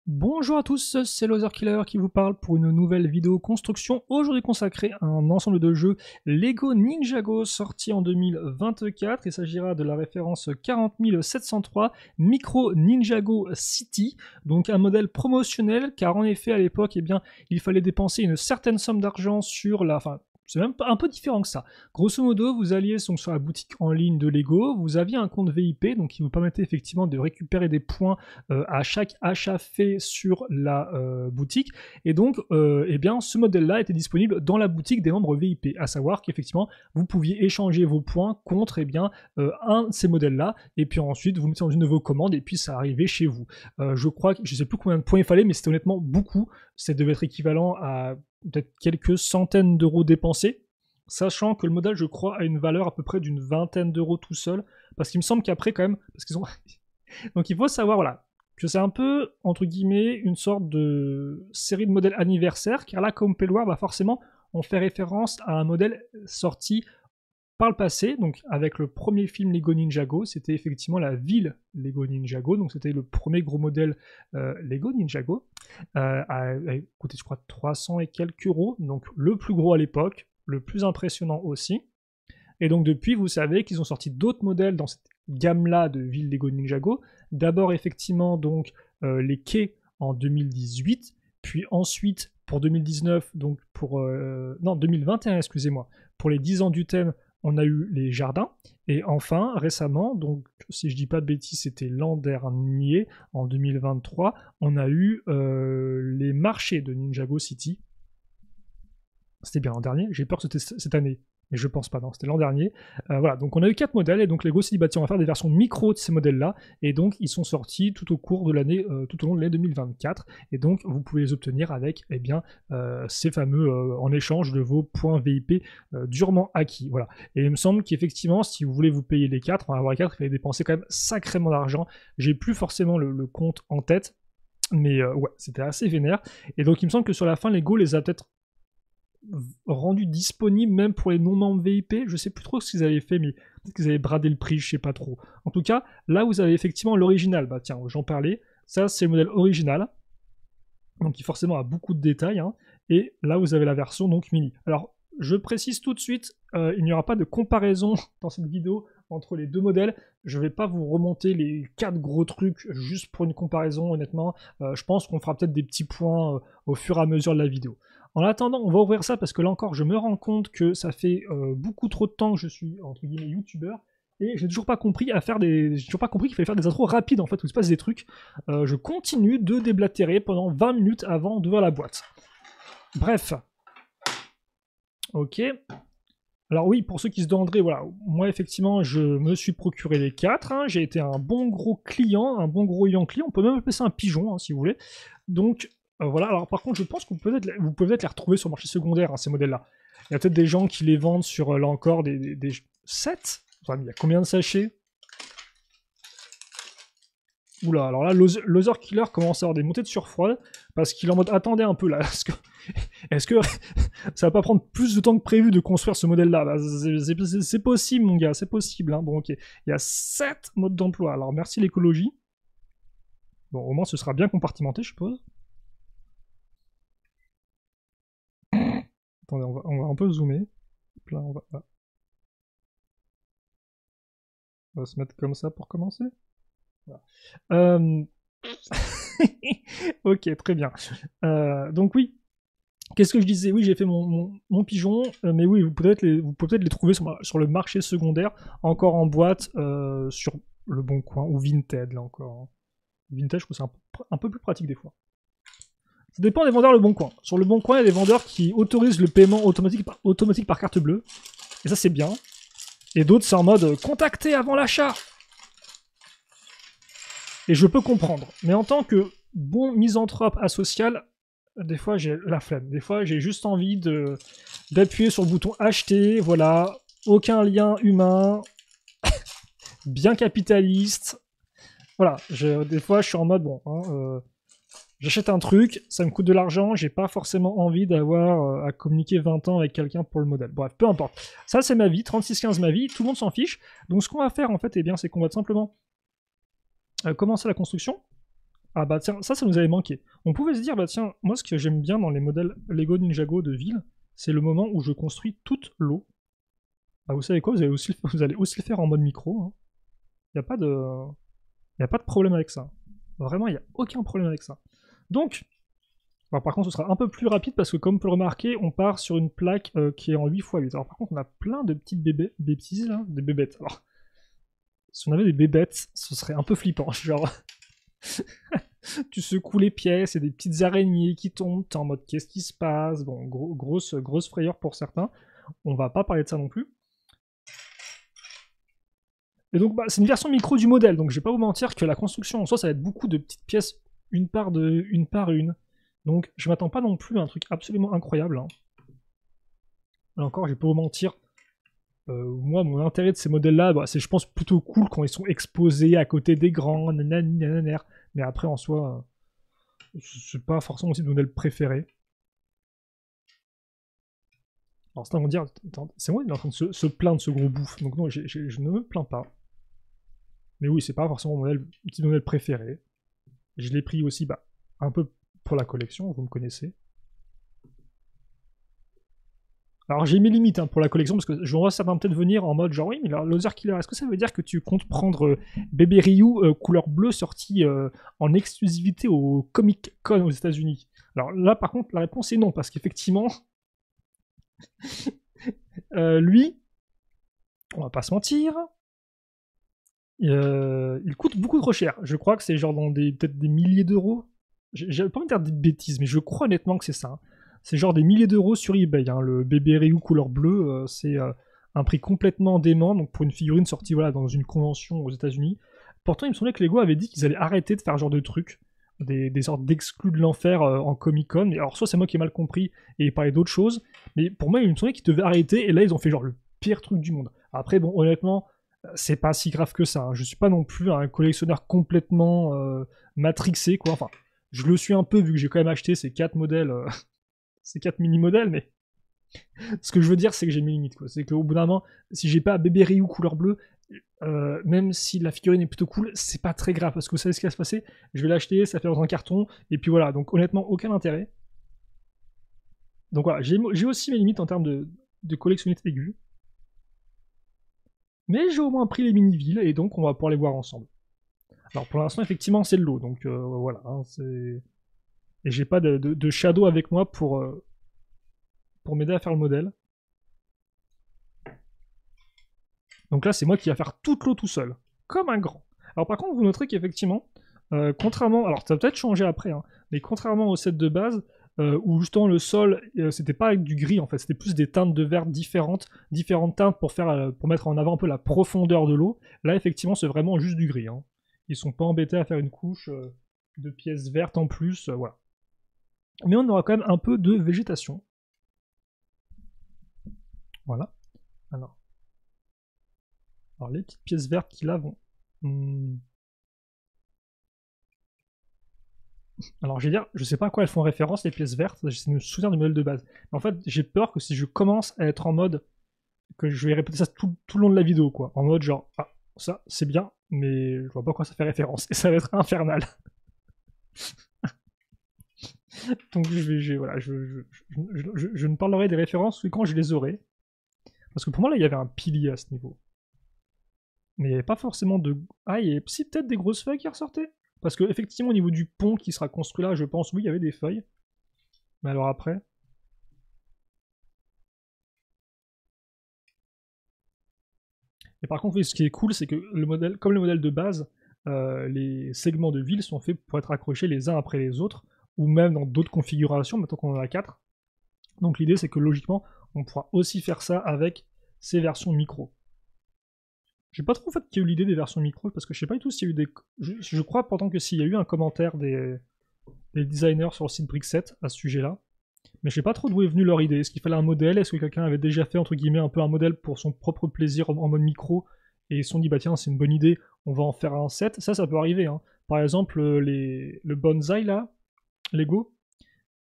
Bonjour à tous, c'est Loserkiller qui vous parle pour une nouvelle vidéo construction, aujourd'hui consacrée à un ensemble de jeux Lego Ninjago sorti en 2024. Il s'agira de la référence 40703 Micro Ninjago City, donc un modèle promotionnel car en effet à l'époque il fallait dépenser une certaine somme d'argent sur la... C'est même un peu différent que ça. Grosso modo, vous alliez donc sur la boutique en ligne de Lego, vous aviez un compte VIP, donc qui vous permettait effectivement de récupérer des points à chaque achat fait sur la boutique. Et donc, ce modèle-là était disponible dans la boutique des membres VIP, à savoir qu'effectivement, vous pouviez échanger vos points contre un de ces modèles-là, et puis ensuite, vous mettez dans une de vos commandes, et puis ça arrivait chez vous. Je crois que je ne sais plus combien de points il fallait, mais c'était honnêtement beaucoup. Ça devait être équivalent à peut-être quelques centaines d'euros dépensés, sachant que le modèle, je crois, a une valeur à peu près d'une vingtaine d'euros tout seul, parce qu'il me semble qu'après, quand même, parce qu'ils ont... Donc il faut savoir, voilà, que c'est un peu, entre guillemets, une sorte de série de modèles anniversaire, car là, comme peut le voir, forcément, on fait référence à un modèle sorti par le passé, donc avec le premier film Lego Ninjago, c'était effectivement la ville Lego Ninjago, donc c'était le premier gros modèle Lego Ninjago, a coûté je crois 300 et quelques euros, donc le plus gros à l'époque, le plus impressionnant aussi. Et donc depuis, vous savez qu'ils ont sorti d'autres modèles dans cette gamme-là de ville Lego Ninjago. D'abord effectivement donc les quais en 2018, puis ensuite pour 2019, donc pour... non, 2021, excusez-moi, pour les 10 ans du thème, on a eu les jardins, et enfin, récemment, donc si je dis pas de bêtises, c'était l'an dernier, en 2023, on a eu les marchés de Ninjago City. C'était bien l'an dernier, j'ai peur que c'était cette année, mais je pense pas, non, c'était l'an dernier. Voilà, donc on a eu 4 modèles, et donc Lego s'est dit, tiens, on va faire des versions micro de ces modèles-là, et donc ils sont sortis tout au cours de l'année, tout au long de l'année 2024, et donc vous pouvez les obtenir avec, ces fameux, en échange de vos points VIP durement acquis, voilà. Et il me semble qu'effectivement, si vous voulez vous payer les 4, en avoir les 4, il fallait dépenser quand même sacrément d'argent. J'ai plus forcément le compte en tête, mais ouais, c'était assez vénère, et donc il me semble que sur la fin, Lego les a peut-être rendu disponible même pour les non-membres VIP. Je sais plus trop ce qu'ils avaient fait, mais peut-être qu'ils avaient bradé le prix, je sais pas trop. En tout cas, là vous avez effectivement l'original. Bah tiens, j'en parlais. Ça, c'est le modèle original. Donc qui forcément a beaucoup de détails. Hein. Et là, vous avez la version donc mini. Alors, je précise tout de suite, il n'y aura pas de comparaison dans cette vidéo entre les deux modèles. Je vais pas vous remonter les 4 gros trucs juste pour une comparaison, honnêtement. Je pense qu'on fera peut-être des petits points au fur et à mesure de la vidéo. En attendant, on va ouvrir ça parce que là encore, je me rends compte que ça fait beaucoup trop de temps que je suis, entre guillemets, youtubeur. Et j'ai toujours pas compris qu'il fallait faire des intros rapides en fait, où il se passe des trucs. Je continue de déblatérer pendant 20 minutes avant d'ouvrir la boîte. Bref. Ok. Alors oui, pour ceux qui se demanderaient, voilà, moi effectivement, je me suis procuré les 4. Hein, j'ai été un bon gros client, un bon gros ayant client. On peut même appeler ça un pigeon, hein, si vous voulez. Donc voilà. Alors par contre, je pense que vous pouvez peut-être les retrouver sur le marché secondaire, hein, ces modèles-là. Il y a peut-être des gens qui les vendent sur, là encore, des sets. Enfin, il y a combien de sachets? Oula, alors là, Loserkiller commence à avoir des montées de surfroid, parce qu'il est en mode, attendez un peu là, est-ce que ça va pas prendre plus de temps que prévu de construire ce modèle-là? Bah, c'est possible, mon gars, c'est possible. Hein. Bon, ok. Il y a 7 modes d'emploi, alors merci l'écologie. Bon, au moins ce sera bien compartimenté, je suppose. Attendez, on va un peu zoomer. Là, on va se mettre comme ça pour commencer. Voilà. Ok, très bien. Donc oui, qu'est-ce que je disais? Oui, j'ai fait mon pigeon, mais oui, vous pouvez peut-être les trouver sur le marché secondaire, encore en boîte, sur Le Bon Coin, ou Vinted, là encore. Vinted, je trouve que c'est un peu plus pratique des fois. Ça dépend des vendeurs Le Bon Coin. Sur Le Bon Coin, il y a des vendeurs qui autorisent le paiement automatique par carte bleue, et ça c'est bien. Et d'autres, c'est en mode contacter avant l'achat. Et je peux comprendre. Mais en tant que bon misanthrope asocial, des fois j'ai la flemme. Des fois j'ai juste envie d'appuyer sur le bouton acheter, voilà. Aucun lien humain. Bien capitaliste. Voilà. Des fois je suis en mode, bon, hein, j'achète un truc, ça me coûte de l'argent, j'ai pas forcément envie d'avoir à communiquer 20 ans avec quelqu'un pour le modèle. Bref, peu importe. Ça c'est ma vie, 3615 ma vie, tout le monde s'en fiche. Donc ce qu'on va faire en fait, c'est qu'on va tout simplement commencer la construction. Ah bah tiens, ça nous avait manqué. On pouvait se dire, bah tiens, moi ce que j'aime bien dans les modèles Lego Ninjago de ville, c'est le moment où je construis toute l'eau. Ah, vous savez quoi, vous allez aussi le faire en mode micro. Hein. Il n'y a pas de... Il a pas de problème avec ça. Vraiment, il n'y a aucun problème avec ça. Donc, alors par contre, ce sera un peu plus rapide parce que, comme vous pouvez le remarquer, on part sur une plaque qui est en 8x8. Alors par contre, on a plein de petites bêtises là, des bébêtes. Alors, si on avait des bébêtes, ce serait un peu flippant. Genre, tu secoues les pièces et des petites araignées qui tombent. T'es en mode qu'est-ce qui se passe? Bon, grosse frayeur pour certains. On va pas parler de ça non plus. Et donc, bah, c'est une version micro du modèle, donc je vais pas vous mentir que la construction en soi, ça va être beaucoup de petites pièces, une par une. Donc, je m'attends pas non plus à un truc absolument incroyable. Hein. Là encore, je vais pas vous mentir. Moi, mon intérêt de ces modèles-là, bah, c'est, je pense, plutôt cool quand ils sont exposés à côté des grands, nanani. Mais après, en soi, c'est pas forcément aussi mon modèle préféré. Alors, certains vont dire, c'est moi, il est en train de se plaindre de ce gros bouffe. Donc, non, je ne me plains pas. Mais oui, c'est pas forcément mon petit modèle préféré. Je l'ai pris aussi bah, un peu pour la collection, vous me connaissez. Alors j'ai mes limites hein, pour la collection, parce que je vois certains peut-être venir en mode genre oui, mais Loser Killer, est-ce que ça veut dire que tu comptes prendre Bébé Ryu couleur bleue sorti en exclusivité au Comic Con aux États-Unis? Alors là par contre la réponse est non, parce qu'effectivement, lui, on va pas se mentir, il coûte beaucoup trop cher. Je crois que c'est genre dans peut-être des milliers d'euros. J'avais pas envie de dire des bêtises, mais je crois honnêtement que c'est ça. Hein. C'est genre des milliers d'euros sur eBay. Hein. Le bébé Ryu couleur bleue, c'est un prix complètement dément. Donc pour une figurine sortie voilà, dans une convention aux États-Unis. Pourtant, il me semblait que Lego avait dit qu'ils allaient arrêter de faire ce genre de trucs. Des sortes d'exclus de l'enfer en Comic-Con. Alors soit c'est moi qui ai mal compris et parlé d'autres choses. Mais pour moi, il me semblait qu'ils devaient arrêter. Et là, ils ont fait genre le pire truc du monde. Après, bon, honnêtement c'est pas si grave que ça. Hein. Je suis pas non plus un collectionneur complètement matrixé, quoi. Enfin, je le suis un peu vu que j'ai quand même acheté ces 4 modèles, ces 4 mini-modèles, mais ce que je veux dire, c'est que j'ai mes limites, quoi. C'est qu'au bout d'un moment, si j'ai pas bébé Ryu couleur bleue, même si la figurine est plutôt cool, c'est pas très grave, parce que vous savez ce qui va se passer, je vais l'acheter, ça fait dans un carton, et puis voilà, donc honnêtement, aucun intérêt. Donc voilà, j'ai aussi mes limites en termes de collectionniste aigu. Mais j'ai au moins pris les mini-villes, et donc on va pouvoir les voir ensemble. Alors pour l'instant, effectivement, c'est le lot, donc voilà. Hein, et j'ai pas de shadow avec moi pour m'aider à faire le modèle. Donc là, c'est moi qui vais faire toute l'eau tout seul, comme un grand. Alors par contre, vous noterez qu'effectivement, contrairement... Alors ça va peut-être changer après, hein, mais contrairement au set de base, où justement le sol, c'était pas avec du gris en fait, c'était plus des teintes de vert différentes teintes pour mettre en avant un peu la profondeur de l'eau. Là, effectivement, c'est vraiment juste du gris. Hein. Ils sont pas embêtés à faire une couche de pièces vertes en plus, voilà. Mais on aura quand même un peu de végétation. Voilà. Alors les petites pièces vertes qui là vont... Alors je vais dire, je sais pas à quoi elles font référence les pièces vertes, j'essaie de me souvenir du modèle de base. Mais en fait, j'ai peur que si je commence à être en mode que je vais répéter ça tout le long de la vidéo, quoi. En mode genre, ah, ça c'est bien, mais je vois pas à quoi ça fait référence. Et ça va être infernal. Donc voilà, je ne parlerai des références que quand je les aurai. Parce que pour moi là, il y avait un pilier à ce niveau. Mais il n'y avait pas forcément de... Ah, il y avait si peut-être des grosses feuilles qui ressortaient. Parce que effectivement au niveau du pont qui sera construit là, je pense, oui, il y avait des feuilles. Mais alors après... Et par contre, oui, ce qui est cool, c'est que le modèle, comme le modèle de base, les segments de ville sont faits pour être accrochés les uns après les autres, ou même dans d'autres configurations, maintenant qu'on en a 4. Donc l'idée, c'est que logiquement, on pourra aussi faire ça avec ces versions micro. J'ai pas trop en fait qu'il y a eu l'idée des versions micro, parce que je sais pas du tout s'il y a eu des... Je crois pourtant que s'il y a eu un commentaire des designers sur le site Brickset à ce sujet-là, mais je sais pas trop d'où est venue leur idée. Est-ce qu'il fallait un modèle? Est-ce que quelqu'un avait déjà fait, entre guillemets, un peu un modèle pour son propre plaisir en mode micro, et ils se sont dit, bah tiens, c'est une bonne idée, on va en faire un set. Ça peut arriver. Hein. Par exemple, le bonsaï, là, Lego,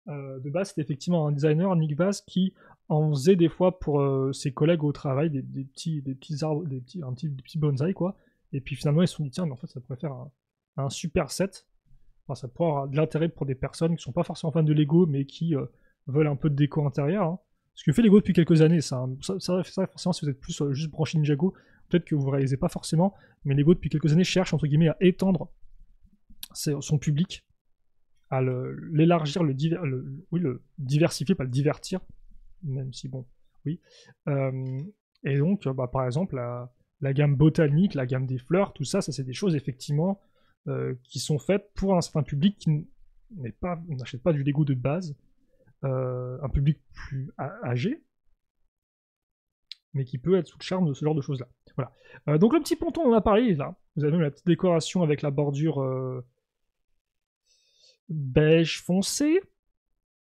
de base, c'était effectivement un designer, Nick Vaz, qui en faisait des fois pour ses collègues au travail, des petits arbres, des petits bonsaïs, quoi. Et puis finalement, ils se sont dit, tiens, mais en fait, ça pourrait faire un super set. Enfin, ça pourrait avoir de l'intérêt pour des personnes qui sont pas forcément fans de Lego, mais qui veulent un peu de déco intérieure. Hein. Ce que fait Lego depuis quelques années, ça, hein. Ça, forcément, si vous êtes plus juste branché Ninjago, peut-être que vous ne réalisez pas forcément, mais Lego depuis quelques années cherche entre guillemets à étendre son public, à l'élargir, le diversifier, pas le divertir, même si bon, oui. Et donc, par exemple, la gamme botanique, la gamme des fleurs, tout ça, c'est des choses effectivement qui sont faites pour un certain public qui n'achète pas du Lego de base, un public plus âgé, mais qui peut être sous le charme de ce genre de choses-là. Voilà. Donc le petit ponton, on en a parlé, là. Vous avez même la petite décoration avec la bordure beige foncé.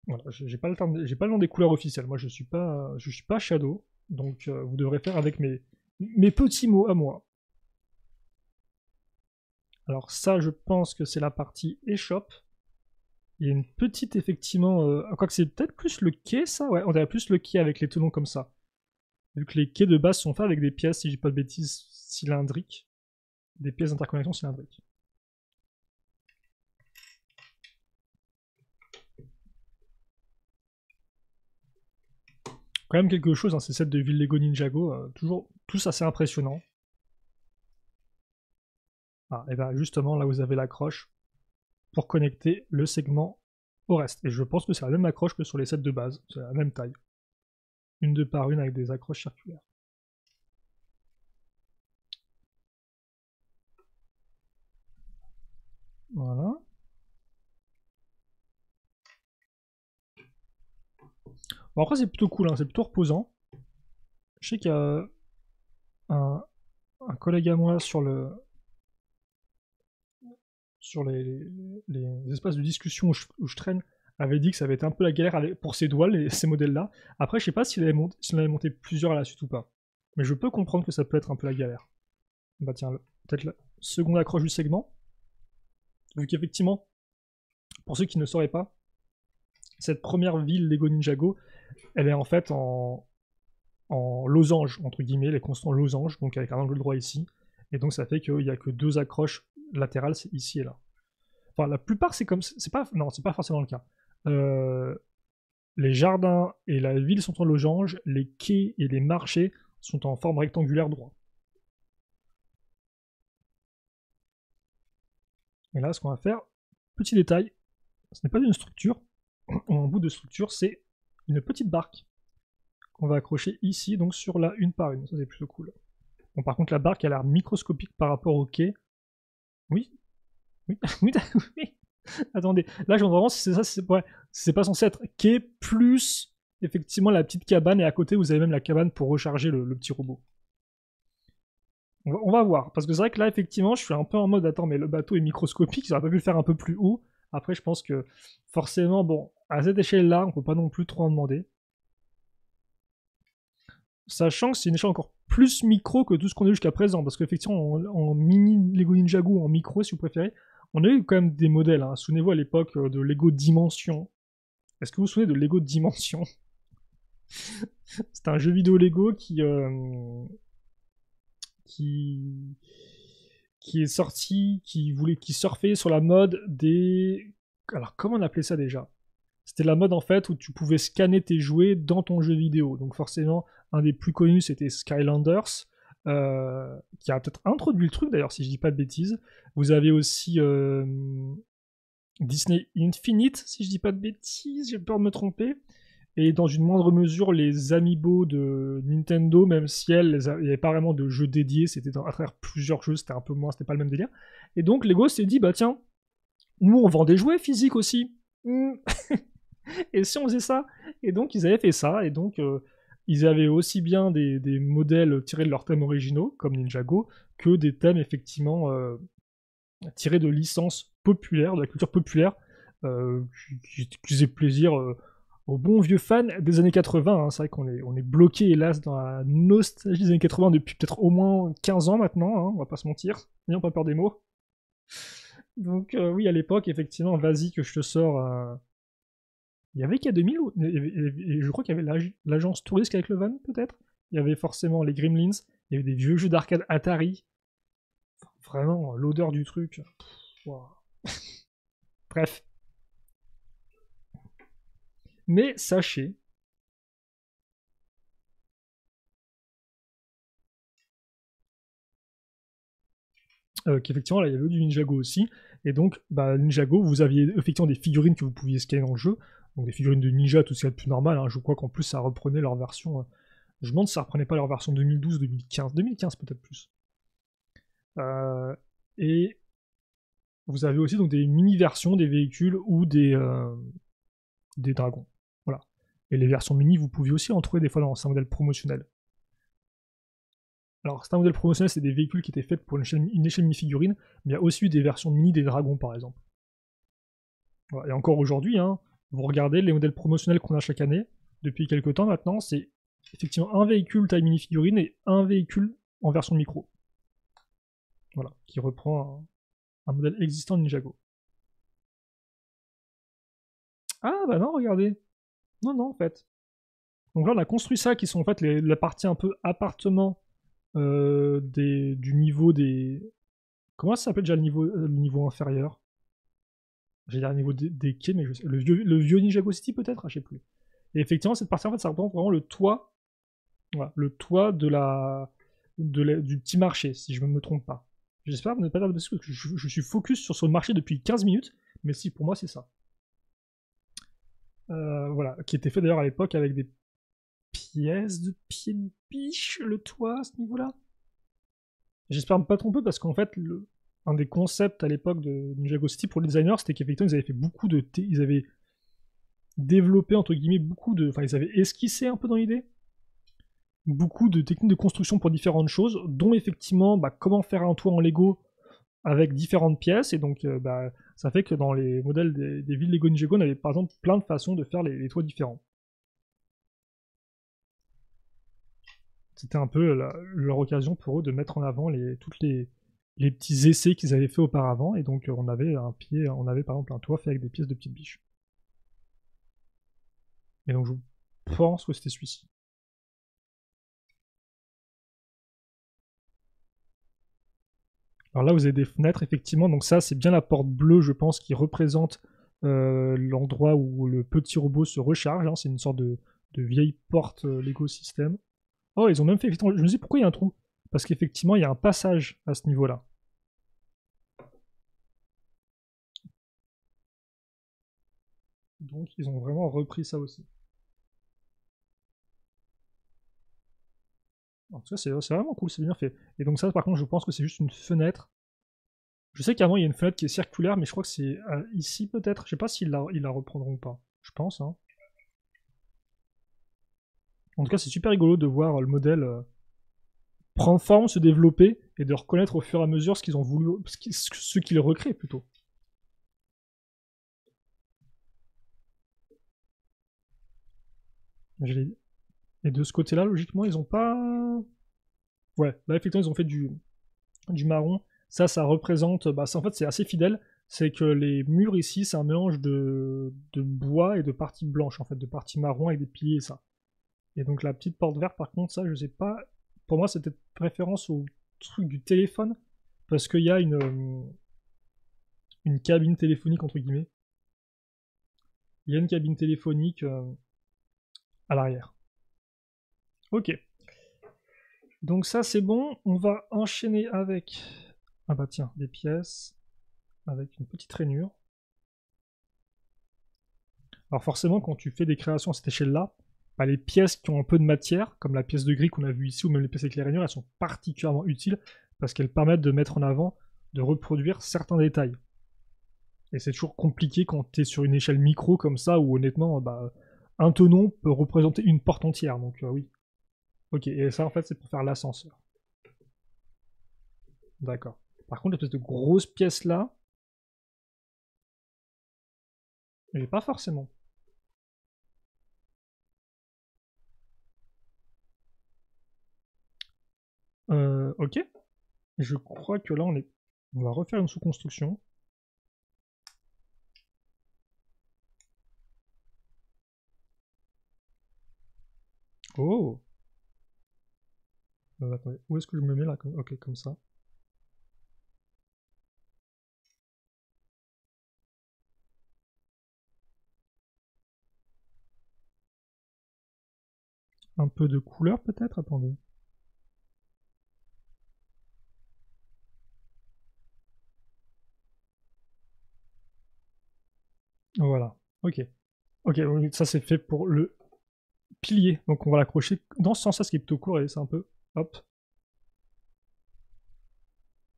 Voilà, j'ai pas le nom des couleurs officielles. Moi, je suis pas Shadow, donc vous devrez faire avec mes petits mots à moi. Alors ça, je pense que c'est la partie échoppe. Il y a une petite, effectivement... quoique c'est peut-être plus le quai, ça. Ouais, on dirait plus le quai avec les tenons comme ça. Vu que les quais de base sont faits avec des pièces, si je dis pas de bêtises, cylindriques. Des pièces d'interconnexion cylindriques. Quand même quelque chose, hein, ces sets de ville Lego Ninjago, toujours tous assez impressionnants. Ah, et bien justement, là vous avez l'accroche pour connecter le segment au reste. Et je pense que c'est la même accroche que sur les sets de base, c'est la même taille. Une de par une avec des accroches circulaires. Voilà. Bon, après c'est plutôt cool, hein, c'est plutôt reposant. Je sais qu'il y a un collègue à moi sur les espaces de discussion où je traîne avait dit que ça avait été un peu la galère pour ces doigts, ces modèles-là. Après, je sais pas s'il avait monté plusieurs à la suite ou pas. Mais je peux comprendre que ça peut être un peu la galère. Bah tiens, peut-être la seconde accroche du segment. Vu qu'effectivement, pour ceux qui ne sauraient pas, cette première ville Lego Ninjago, elle est en fait en losange, entre guillemets, elle est construite en losange, donc avec un angle droit ici. Et donc ça fait qu'il n'y a que deux accroches latérales, c'est ici et là. Enfin, la plupart, c'est comme... Non, c'est pas forcément le cas. Les jardins et la ville sont en losange, les quais et les marchés sont en forme rectangulaire droit. Et là, ce qu'on va faire, petit détail, ce n'est pas une structure, en bout de structure, c'est une petite barque qu'on va accrocher ici, donc sur la une par une. Ça, c'est plutôt cool. Bon, par contre, la barque a l'air microscopique par rapport au quai. Oui. Oui. Oui. Attendez, là, je vois vraiment si c'est ça, c'est pas censé être quai plus effectivement la petite cabane, et à côté, vous avez même la cabane pour recharger le petit robot. On va voir, parce que c'est vrai que là, effectivement, je suis un peu en mode, attends, mais le bateau est microscopique, j'aurais pas pu le faire un peu plus haut. Après, je pense que forcément, bon, à cette échelle-là, on peut pas non plus trop en demander. Sachant que c'est une échelle encore plus micro que tout ce qu'on a eu jusqu'à présent, parce qu'effectivement, en mini Lego Ninjago, en micro, si vous préférez, on a eu quand même des modèles. Hein. Souvenez-vous à l'époque de Lego Dimension. Est-ce que vous vous souvenez de Lego Dimension? C'était un jeu vidéo Lego qui est sorti, qui surfait sur la mode des... Alors, comment on appelait ça déjà? C'était la mode, en fait, où tu pouvais scanner tes jouets dans ton jeu vidéo. Donc, forcément, un des plus connus, c'était Skylanders, qui a peut-être introduit le truc, d'ailleurs, si je dis pas de bêtises. Vous avez aussi Disney Infinite, si je dis pas de bêtises, j'ai peur de me tromper. Et dans une moindre mesure, les amiibo de Nintendo, même si il n'y avait pas vraiment de jeux dédiés, c'était à travers plusieurs jeux, c'était un peu moins, c'était pas le même délire. Et donc Lego s'est dit, bah tiens, nous on vend des jouets physiques aussi. Et si on faisait ça? Et donc ils avaient fait ça, et donc ils avaient aussi bien des modèles tirés de leurs thèmes originaux, comme Ninjago, que des thèmes effectivement tirés de licences populaires, de la culture populaire, qui faisaient plaisir aux bons vieux fans des années 80. Hein. C'est vrai qu'on est bloqué, hélas, dans la nostalgie des années 80 depuis peut-être au moins 15 ans maintenant, hein, on va pas se mentir, n'ayons pas peur des mots. Donc oui, à l'époque, effectivement, vas-y que je te sors... Il y avait K2000, et je crois qu'il y avait l'agence touriste avec le van, peut-être. Il y avait forcément les Gremlins, il y avait des vieux jeux d'arcade Atari. Enfin, vraiment, l'odeur du truc. Wow. Bref. Mais sachez qu'effectivement, là, il y avait du Ninjago aussi. Et donc, bah, Ninjago, vous aviez effectivement des figurines que vous pouviez scanner dans le jeu. Donc des figurines de ninja, tout ce qu'il y a de plus normal. Hein. Je crois qu'en plus, ça reprenait leur version... je me demande si ça reprenait pas leur version 2012, 2015. 2015 peut-être plus. Et vous avez aussi donc des mini-versions des véhicules ou des dragons. Voilà. Et les versions mini, vous pouviez aussi en trouver des fois dans un modèle promotionnel. Alors, c'est un modèle promotionnel, c'est des véhicules qui étaient faits pour une échelle mini-figurine, mais il y a aussi eu des versions mini des dragons, par exemple. Voilà. Et encore aujourd'hui, hein, vous regardez les modèles promotionnels qu'on a chaque année, depuis quelques temps maintenant, c'est effectivement un véhicule taille mini-figurine et un véhicule en version micro. Voilà, qui reprend un modèle existant de Ninjago. Ah bah non, regardez. Non, non, en fait. Donc là, on a construit ça, qui sont en fait la partie un peu appartement du niveau des... Comment ça s'appelle déjà le niveau inférieur? J'ai dire le niveau des quais, mais le vieux Ninjago City peut-être? Ah, je sais plus. Et effectivement, cette partie, en fait, ça représente vraiment le toit, voilà, le toit du petit marché, si je ne me trompe pas. J'espère ne pas dire de bêtises, parce que je suis focus sur ce marché depuis 15 minutes, mais si, pour moi, c'est ça. Voilà, qui était fait d'ailleurs à l'époque avec des pièces de pied de biche, le toit, à ce niveau-là. J'espère ne pas tromper, parce qu'en fait, un des concepts à l'époque de Ninjago City pour les designers, c'était qu'effectivement, ils avaient fait beaucoup de... Ils avaient développé, entre guillemets, beaucoup de... Enfin, ils avaient esquissé un peu dans l'idée beaucoup de techniques de construction pour différentes choses, dont effectivement bah, comment faire un toit en Lego avec différentes pièces. Et donc, bah, ça fait que dans les modèles des villes Lego Ninjago, on avait par exemple plein de façons de faire les toits différents. C'était un peu leur occasion pour eux de mettre en avant toutes les petits essais qu'ils avaient fait auparavant. Et donc, on avait par exemple un toit fait avec des pièces de petites biches. Et donc, je pense que c'était celui-ci. Alors là, vous avez des fenêtres, effectivement. Donc ça, c'est bien la porte bleue, je pense, qui représente l'endroit où le petit robot se recharge. Hein. C'est une sorte de vieille porte Lego System. Oh, ils ont même fait... Je me dis pourquoi il y a un trou. Parce qu'effectivement, il y a un passage à ce niveau-là. Donc, ils ont vraiment repris ça aussi. En tout cas, c'est vraiment cool, c'est bien fait. Et donc ça, par contre, je pense que c'est juste une fenêtre. Je sais qu'avant, il y a une fenêtre qui est circulaire, mais je crois que c'est ici, peut-être. Je sais pas s'ils la reprendront ou pas. Je pense, hein. En tout cas, c'est super rigolo de voir le modèle prendre forme, se développer, et de reconnaître au fur et à mesure ce qu'ils ont voulu, ce qu'ils recréent plutôt. Et de ce côté-là, logiquement, ils ont pas... Ouais, là, effectivement, ils ont fait du marron. Ça représente... Bah, en fait, c'est assez fidèle. C'est que les murs ici, c'est un mélange de bois et de parties blanches, en fait, de parties marron avec des piliers et ça. Et donc la petite porte verte, par contre, ça, je sais pas. Pour moi, c'était préférence au truc du téléphone, parce qu'il y a une cabine téléphonique, entre guillemets. Il y a une cabine téléphonique à l'arrière. Ok. Donc ça, c'est bon. On va enchaîner avec... Ah bah tiens, des pièces avec une petite rainure. Alors forcément, quand tu fais des créations à cette échelle-là, bah, les pièces qui ont un peu de matière, comme la pièce de gris qu'on a vue ici, ou même les pièces avec les rainures, elles sont particulièrement utiles parce qu'elles permettent de mettre en avant, de reproduire certains détails. Et c'est toujours compliqué quand tu es sur une échelle micro comme ça, où honnêtement, bah, un tenon peut représenter une porte entière, donc oui. Ok, et ça en fait c'est pour faire l'ascenseur. D'accord. Par contre, l'espèce de grosse pièce là, j'ai pas forcément. Ok. Je crois que là on va refaire une sous-construction. Oh. Attendez, où est-ce que je me mets là? Ok, comme ça. un peu de couleur peut-être, attendez. Voilà, ok. Ok, ça c'est fait pour le pilier, donc on va l'accrocher dans ce sens-là, ce qui est plutôt court, et c'est un peu, hop.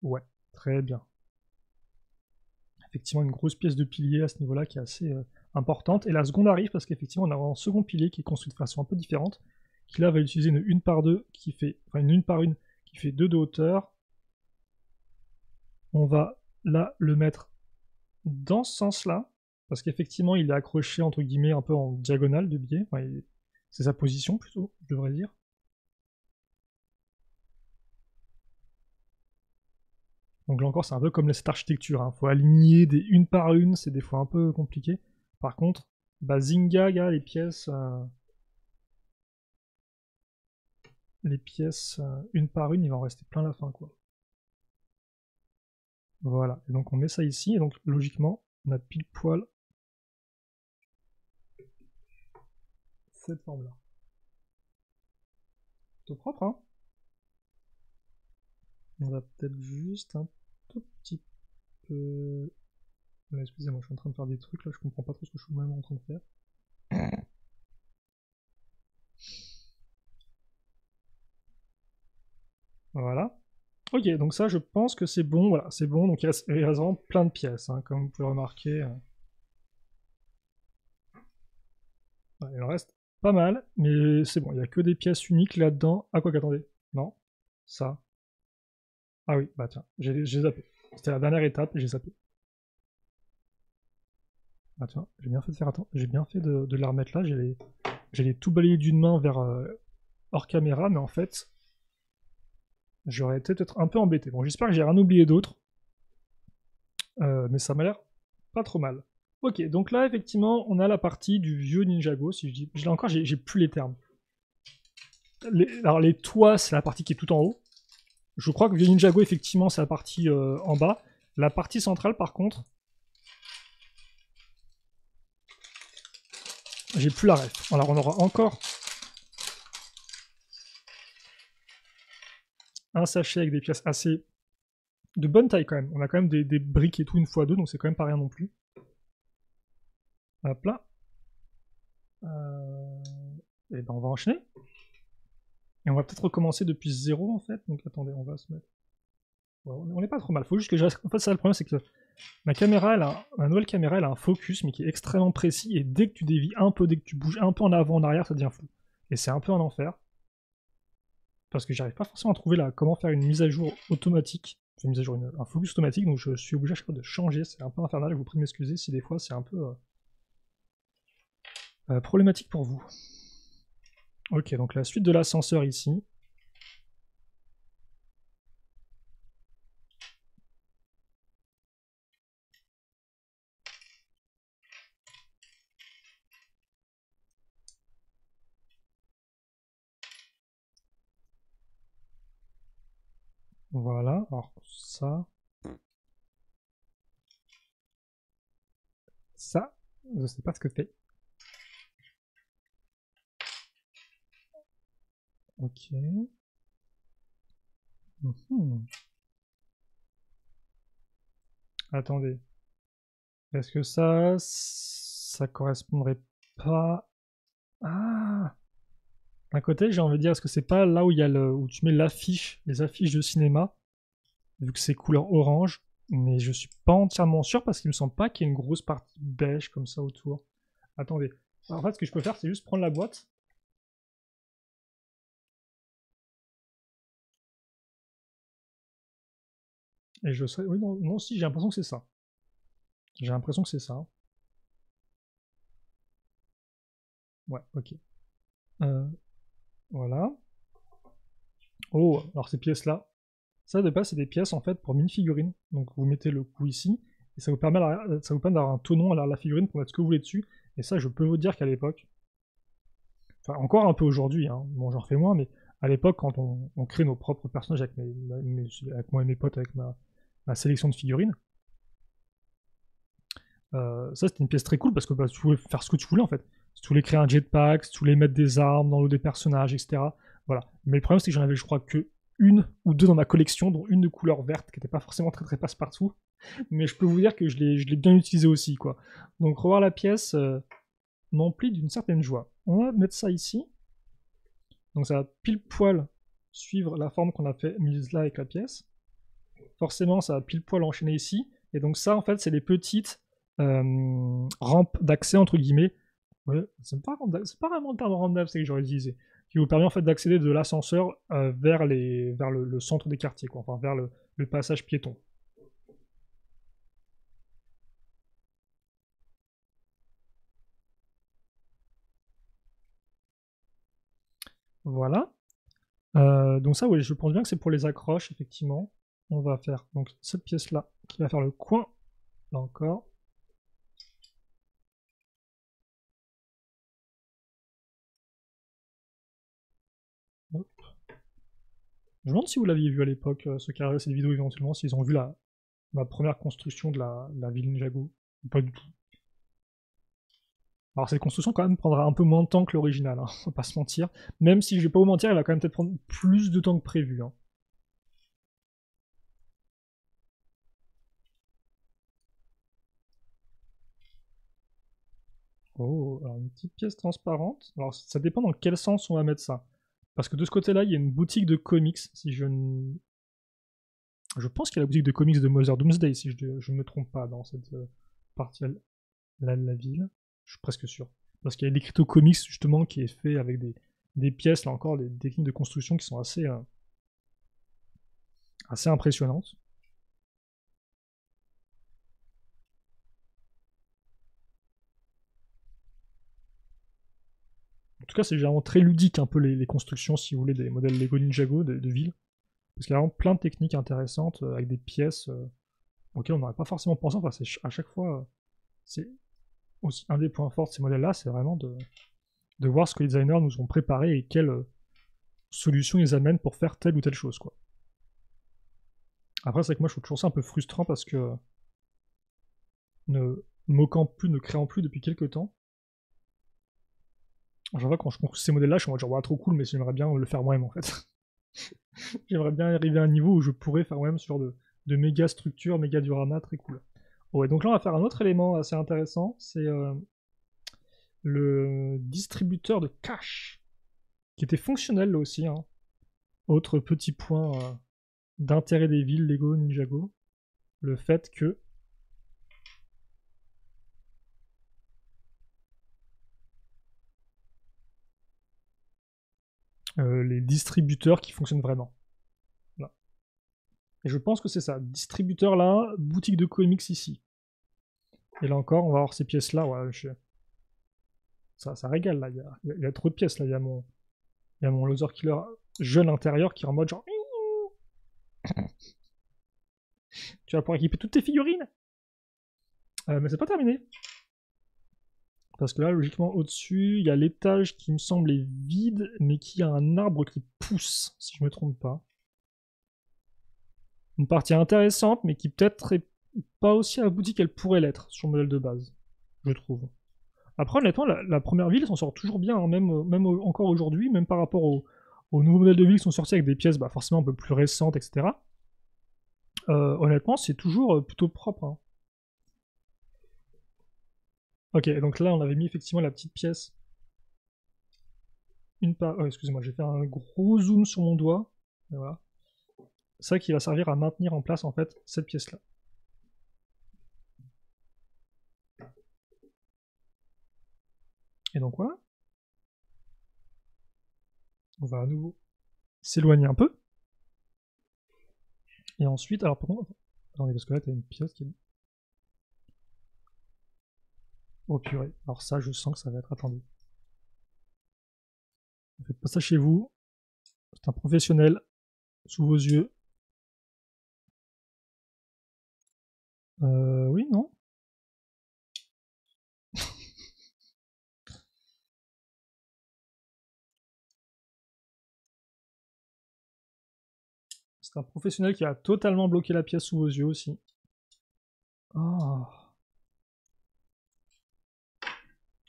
Ouais, très bien. Effectivement, une grosse pièce de pilier à ce niveau-là qui est assez importante. Et la seconde arrive parce qu'effectivement, on a un second pilier qui est construit de façon un peu différente, qui là va utiliser une 1 par 2 qui fait, enfin une 1 par 1 qui fait 2 de hauteur. On va là le mettre dans ce sens-là, parce qu'effectivement, il est accroché entre guillemets un peu en diagonale de biais. Enfin, c'est sa position plutôt, je devrais dire. Donc là encore, c'est un peu comme cette architecture. Il faut aligner des 1 par 1, c'est des fois un peu compliqué. Par contre, Bazinga, gars, les pièces 1 par 1, il va en rester plein à la fin, quoi. Voilà, et donc on met ça ici, et donc logiquement, on a pile poil cette forme-là. Plutôt propre, hein. On va peut-être juste un tout petit peu... Excusez-moi, je suis en train de faire des trucs, là, je comprends pas trop ce que je suis même en train de faire. Voilà. Ok, donc ça, je pense que c'est bon, voilà, c'est bon, donc il reste vraiment plein de pièces, hein, comme vous pouvez remarquer. Ouais, il en reste pas mal, mais c'est bon, il n'y a que des pièces uniques là-dedans. Ah quoi qu'attendez, non, ça. Ah oui, bah tiens, j'ai zappé. C'était la dernière étape et j'ai zappé. Ah tiens, j'ai bien fait de faire attention, j'ai bien fait de la remettre là, j'allais tout balayer d'une main vers hors caméra, mais en fait, j'aurais été peut-être un peu embêté. Bon, j'espère que j'ai rien oublié d'autre, mais ça m'a l'air pas trop mal. Ok, donc là, effectivement, on a la partie du vieux Ninjago, si je dis... Là encore, j'ai plus les termes. Alors les toits, c'est la partie qui est tout en haut. Je crois que vieux Ninjago, effectivement, c'est la partie en bas. La partie centrale, par contre, j'ai plus la ref. Alors on aura encore un sachet avec des pièces assez de bonne taille quand même. On a quand même des briques et tout 1x2, donc c'est quand même pas rien non plus. Hop là. Et ben on va enchaîner. Et on va peut-être recommencer depuis 0 en fait. Donc attendez, on va se mettre. Ouais, on n'est pas trop mal. Faut juste que je reste. En fait, ça le problème, c'est que ma nouvelle caméra, elle a un focus, mais qui est extrêmement précis. Et dès que tu dévies un peu, dès que tu bouges un peu en avant, en arrière, ça devient flou. Et c'est un peu un enfer. Parce que j'arrive pas forcément à trouver comment faire une mise à jour automatique. Une mise à jour, un focus automatique, donc je suis obligé à chaque fois de changer. C'est un peu infernal, je vous prie de m'excuser si des fois c'est un peu problématique pour vous. Ok, donc la suite de l'ascenseur ici. Voilà, alors ça. Ça, je sais pas ce que c'est. Ok. Attendez. Est-ce que ça correspondrait pas... Ah! D'un côté, j'ai envie de dire, est-ce que c'est pas là où il y a où tu mets l'affiche, les affiches de cinéma, vu que c'est couleur orange, mais je suis pas entièrement sûr parce qu'il me semble pas qu'il y ait une grosse partie beige comme ça autour. Attendez. En fait, ce que je peux faire, c'est juste prendre la boîte. Et je sais. Oui, non, non, si, j'ai l'impression que c'est ça. J'ai l'impression que c'est ça. Ouais, ok. Voilà. Oh, alors ces pièces-là, ça de base c'est des pièces en fait pour mini-figurines. Donc vous mettez le coup ici, et ça vous permet d'avoir un tonneau à la figurine pour mettre ce que vous voulez dessus. Et ça, je peux vous dire qu'à l'époque, enfin encore un peu aujourd'hui, hein, bon j'en refais moins, mais à l'époque quand on crée nos propres personnages avec, avec moi et mes potes, avec ma sélection de figurines, Ça, c'était une pièce très cool parce que bah, tu pouvais faire ce que tu voulais en fait. Si tu voulais créer un jetpack, si tu voulais mettre des armes dans l'eau des personnages, etc. Voilà. Mais le problème, c'est que j'en avais, je crois, que une ou deux dans ma collection, dont une de couleur verte qui n'était pas forcément très passe-partout. Mais je peux vous dire que je l'ai bien utilisé aussi, quoi. Donc, revoir la pièce m'emplit d'une certaine joie. On va mettre ça ici. Donc, ça va pile poil suivre la forme qu'on a fait mise là avec la pièce. Forcément, ça va pile poil enchaîner ici. Et donc, ça, en fait, c'est les petites rampes d'accès, entre guillemets. Ouais, c'est pas vraiment le terme rampe d'accès que j'aurais utilisé. Qui vous permet en fait d'accéder de l'ascenseur vers le centre des quartiers, quoi. Enfin, vers le passage piéton. Voilà. Donc ça, oui, je pense bien que c'est pour les accroches, effectivement. On va faire donc cette pièce-là, qui va faire le coin, là encore. Hop. Je me demande si vous l'aviez vu à l'époque, ceux qui regardaient cette vidéo éventuellement, s'ils ont vu ma première construction de la ville Ninjago. Pas du tout. Alors cette construction quand même prendra un peu moins de temps que l'original, hein, faut pas se mentir. Même si je vais pas vous mentir, elle va quand même peut-être prendre plus de temps que prévu. Hein. Oh, alors une petite pièce transparente. Alors ça dépend dans quel sens on va mettre ça. Parce que de ce côté-là, il y a une boutique de comics, si je ne... Je pense qu'il y a la boutique de comics de Mother Doomsday, si je ne me trompe pas, dans cette partie-là de la ville. Je suis presque sûr. Parce qu'il y a l'écriteau comics, justement, qui est fait avec des pièces, là encore, des techniques de construction qui sont assez impressionnantes. En tout cas, c'est généralement très ludique, un peu, les constructions, si vous voulez, des modèles Lego Ninjago de ville. Parce qu'il y a vraiment plein de techniques intéressantes, avec des pièces auxquelles on n'aurait pas forcément pensé. Enfin, à chaque fois, c'est aussi un des points forts de ces modèles-là, c'est vraiment de voir ce que les designers nous ont préparé et quelles solutions ils amènent pour faire telle ou telle chose, quoi. Après, c'est que moi, je trouve toujours ça un peu frustrant parce que ne moquant plus, ne créant plus depuis quelques temps, j'en vois quand je construis ces modèles-là, je suis en mode genre, ouais, trop cool, mais j'aimerais bien le faire moi-même en fait. J'aimerais bien arriver à un niveau où je pourrais faire moi-même ce genre de méga structure, méga diorama, très cool. Ouais, donc là, on va faire un autre élément assez intéressant, c'est le distributeur de cache, qui était fonctionnel là aussi. Hein. Autre petit point d'intérêt des villes Lego Ninjago, le fait que les distributeurs qui fonctionnent vraiment. Là. Et je pense que c'est ça. Distributeur là, boutique de comics ici. Et là encore, on va avoir ces pièces-là. Ouais, ça régale là. Il y a trop de pièces là. Il y a mon Loser Killer jeune intérieur qui est en mode genre. Tu vas pouvoir équiper toutes tes figurines. Mais c'est pas terminé. Parce que là, logiquement, au-dessus, il y a l'étage qui me semble est vide, mais qui a un arbre qui pousse, si je me trompe pas. Une partie intéressante, mais qui peut-être est pas aussi aboutie qu'elle pourrait l'être sur le modèle de base, je trouve. Après, honnêtement, la première ville s'en sort toujours bien, hein, même encore aujourd'hui, même par rapport aux nouveaux modèles de ville qui sont sortis avec des pièces bah, forcément un peu plus récentes, etc. Honnêtement, c'est toujours plutôt propre. Hein. Ok, donc là, on avait mis effectivement la petite pièce. Oh, excusez-moi, j'ai fait un gros zoom sur mon doigt. Et voilà. Ça qui va servir à maintenir en place en fait cette pièce-là. Et donc voilà. On va à nouveau s'éloigner un peu. Et ensuite, alors par contre, attendez, parce que là, t'as une pièce qui est... Oh purée. Alors ça, je sens que ça va être... Attendez. Ne faites pas ça chez vous. C'est un professionnel. Sous vos yeux. Oui, non. C'est un professionnel qui a totalement bloqué la pièce sous vos yeux aussi. Oh.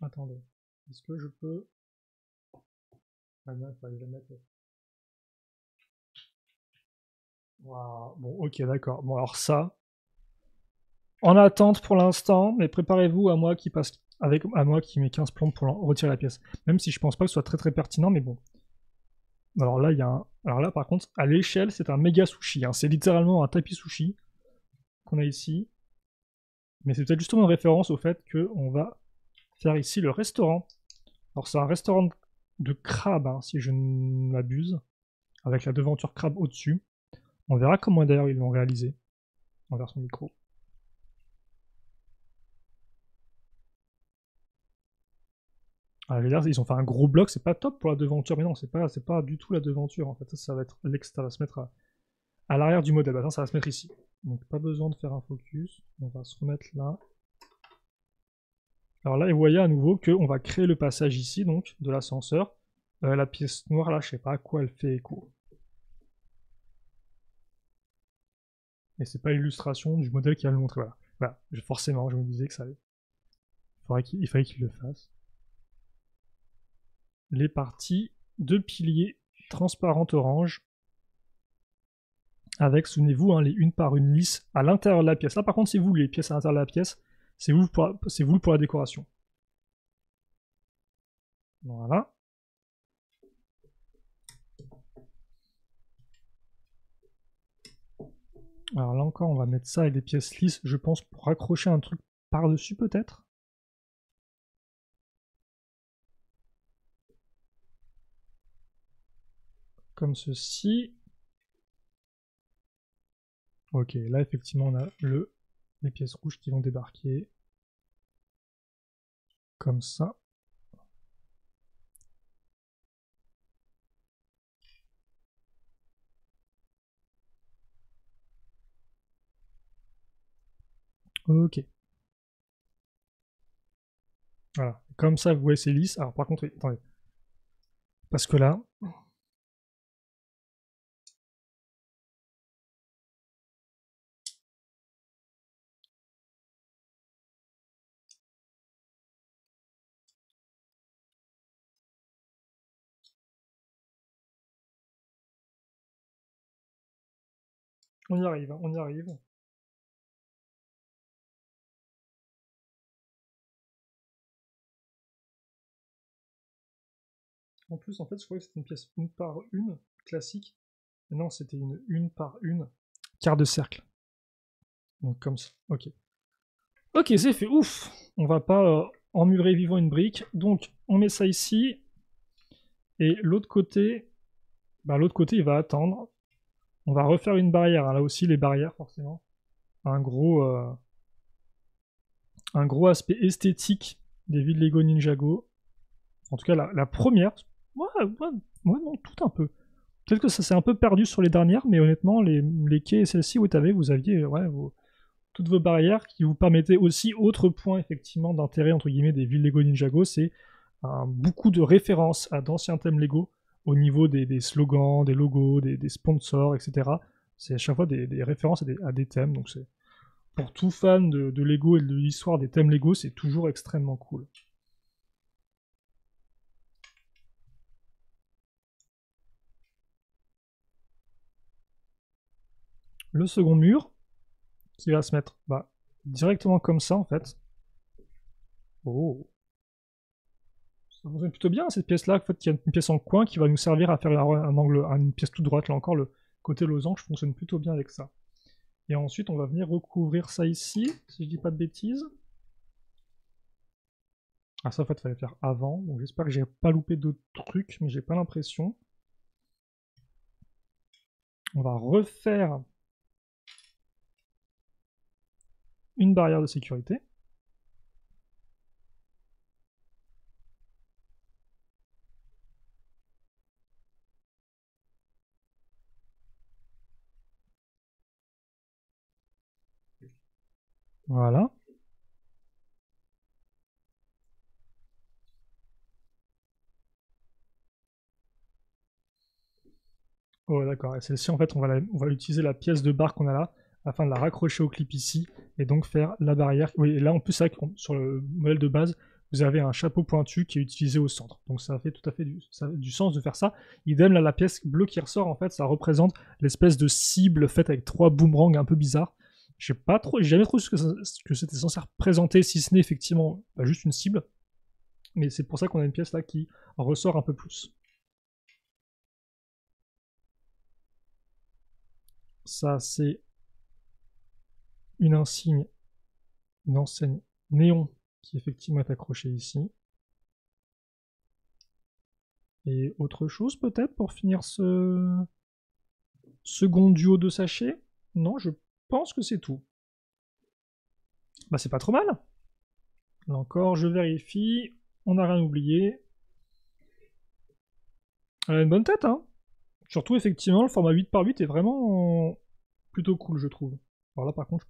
Attendez. Est-ce que je peux... Ah non, il fallait la mettre. Waouh. Bon, ok, d'accord. Bon, alors ça, en attente pour l'instant, mais préparez-vous à moi qui passe avec à moi qui met 15 plombes pour retirer la pièce. Même si je pense pas que ce soit très très pertinent, mais bon. Alors là, il y a un... Alors là, par contre, à l'échelle, c'est un méga sushi. Hein. C'est littéralement un tapis sushi qu'on a ici. Mais c'est peut-être justement une référence au fait qu'on va faire ici le restaurant. Alors c'est un restaurant de crabe, hein, si je ne m'abuse, avec la devanture crabe au-dessus. On verra comment d'ailleurs ils l'ont réalisé en version micro. Ah, ils ont fait un gros bloc, c'est pas top pour la devanture, mais non, c'est pas du tout la devanture en fait. Ça va être ça va se mettre à l'arrière du modèle. Attends, ça va se mettre ici. Donc pas besoin de faire un focus. On va se remettre là. Alors là, vous voyez à nouveau qu'on va créer le passage ici, donc, de l'ascenseur. La pièce noire là, je sais pas à quoi elle fait écho. Et c'est pas l'illustration du modèle qui va le montrer. Voilà. Forcément, je me disais que ça il fallait qu'il le fasse. Les parties de piliers transparentes orange avec, souvenez-vous, hein, les une par une lisses à l'intérieur de la pièce. Là, par contre, c'est vous les pièces à l'intérieur de la pièce, c'est vous pour la décoration. Voilà. Alors là encore, on va mettre ça avec des pièces lisses, je pense, pour accrocher un truc par-dessus peut-être. Comme ceci. Ok, là effectivement on a les pièces rouges qui vont débarquer. Comme ça. Ok. Voilà. Comme ça, vous voyez, c'est lisse. Alors par contre, attendez. Parce que là... On y arrive, hein, on y arrive. En plus, en fait, je croyais que c'était une pièce une par une, classique. Mais non, c'était une par une, quart de cercle. Donc comme ça, ok. Ok, c'est fait, ouf. On va pas emmurer vivant une brique. Donc, on met ça ici. Et l'autre côté, il va attendre. On va refaire une barrière. Hein. Là aussi, les barrières, forcément. Un gros aspect esthétique des villes Lego Ninjago. En tout cas, la première. Ouais, non, tout un peu. Peut-être que ça s'est un peu perdu sur les dernières, mais honnêtement, les quais et celles-ci, vous aviez toutes vos barrières qui vous permettaient aussi, autre point effectivement d'intérêt entre guillemets des villes Lego Ninjago, c'est beaucoup de références à d'anciens thèmes Lego au niveau des slogans, des logos, des sponsors, etc. C'est à chaque fois des références à des thèmes, donc c'est pour tout fan de Lego et de l'histoire des thèmes Lego, c'est toujours extrêmement cool. Le second mur, qui va se mettre directement comme ça en fait. Oh. Ça fonctionne plutôt bien cette pièce là, en fait il y a une pièce en coin qui va nous servir à faire un angle, une pièce toute droite, là encore le côté losange fonctionne plutôt bien avec ça. Et ensuite on va venir recouvrir ça ici, si je dis pas de bêtises. Ah ça en fait il fallait faire avant, donc j'espère que j'ai pas loupé d'autres trucs, mais j'ai pas l'impression. On va refaire une barrière de sécurité. Voilà. Oh d'accord, et celle-ci en fait on va utiliser la pièce de barre qu'on a là, afin de la raccrocher au clip ici, et donc faire la barrière. Oui, et là en plus c'est vrai que sur le modèle de base, vous avez un chapeau pointu qui est utilisé au centre. Donc ça fait tout à fait du sens de faire ça. Idem, là, la pièce bleue qui ressort, en fait, ça représente l'espèce de cible faite avec 3 boomerangs un peu bizarres. Je sais pas trop, j'ai jamais trop ce que c'était censé représenter, si ce n'est effectivement juste une cible. Mais c'est pour ça qu'on a une pièce là qui ressort un peu plus. Ça, c'est une enseigne néon qui effectivement est accrochée ici. Et autre chose peut-être pour finir ce second duo de sachets? Non, je pense que c'est tout. Bah c'est pas trop mal. Là encore, je vérifie. On n'a rien oublié. Elle a une bonne tête, hein. Surtout, effectivement, le format 8x8 est vraiment plutôt cool, je trouve. Alors là, par contre,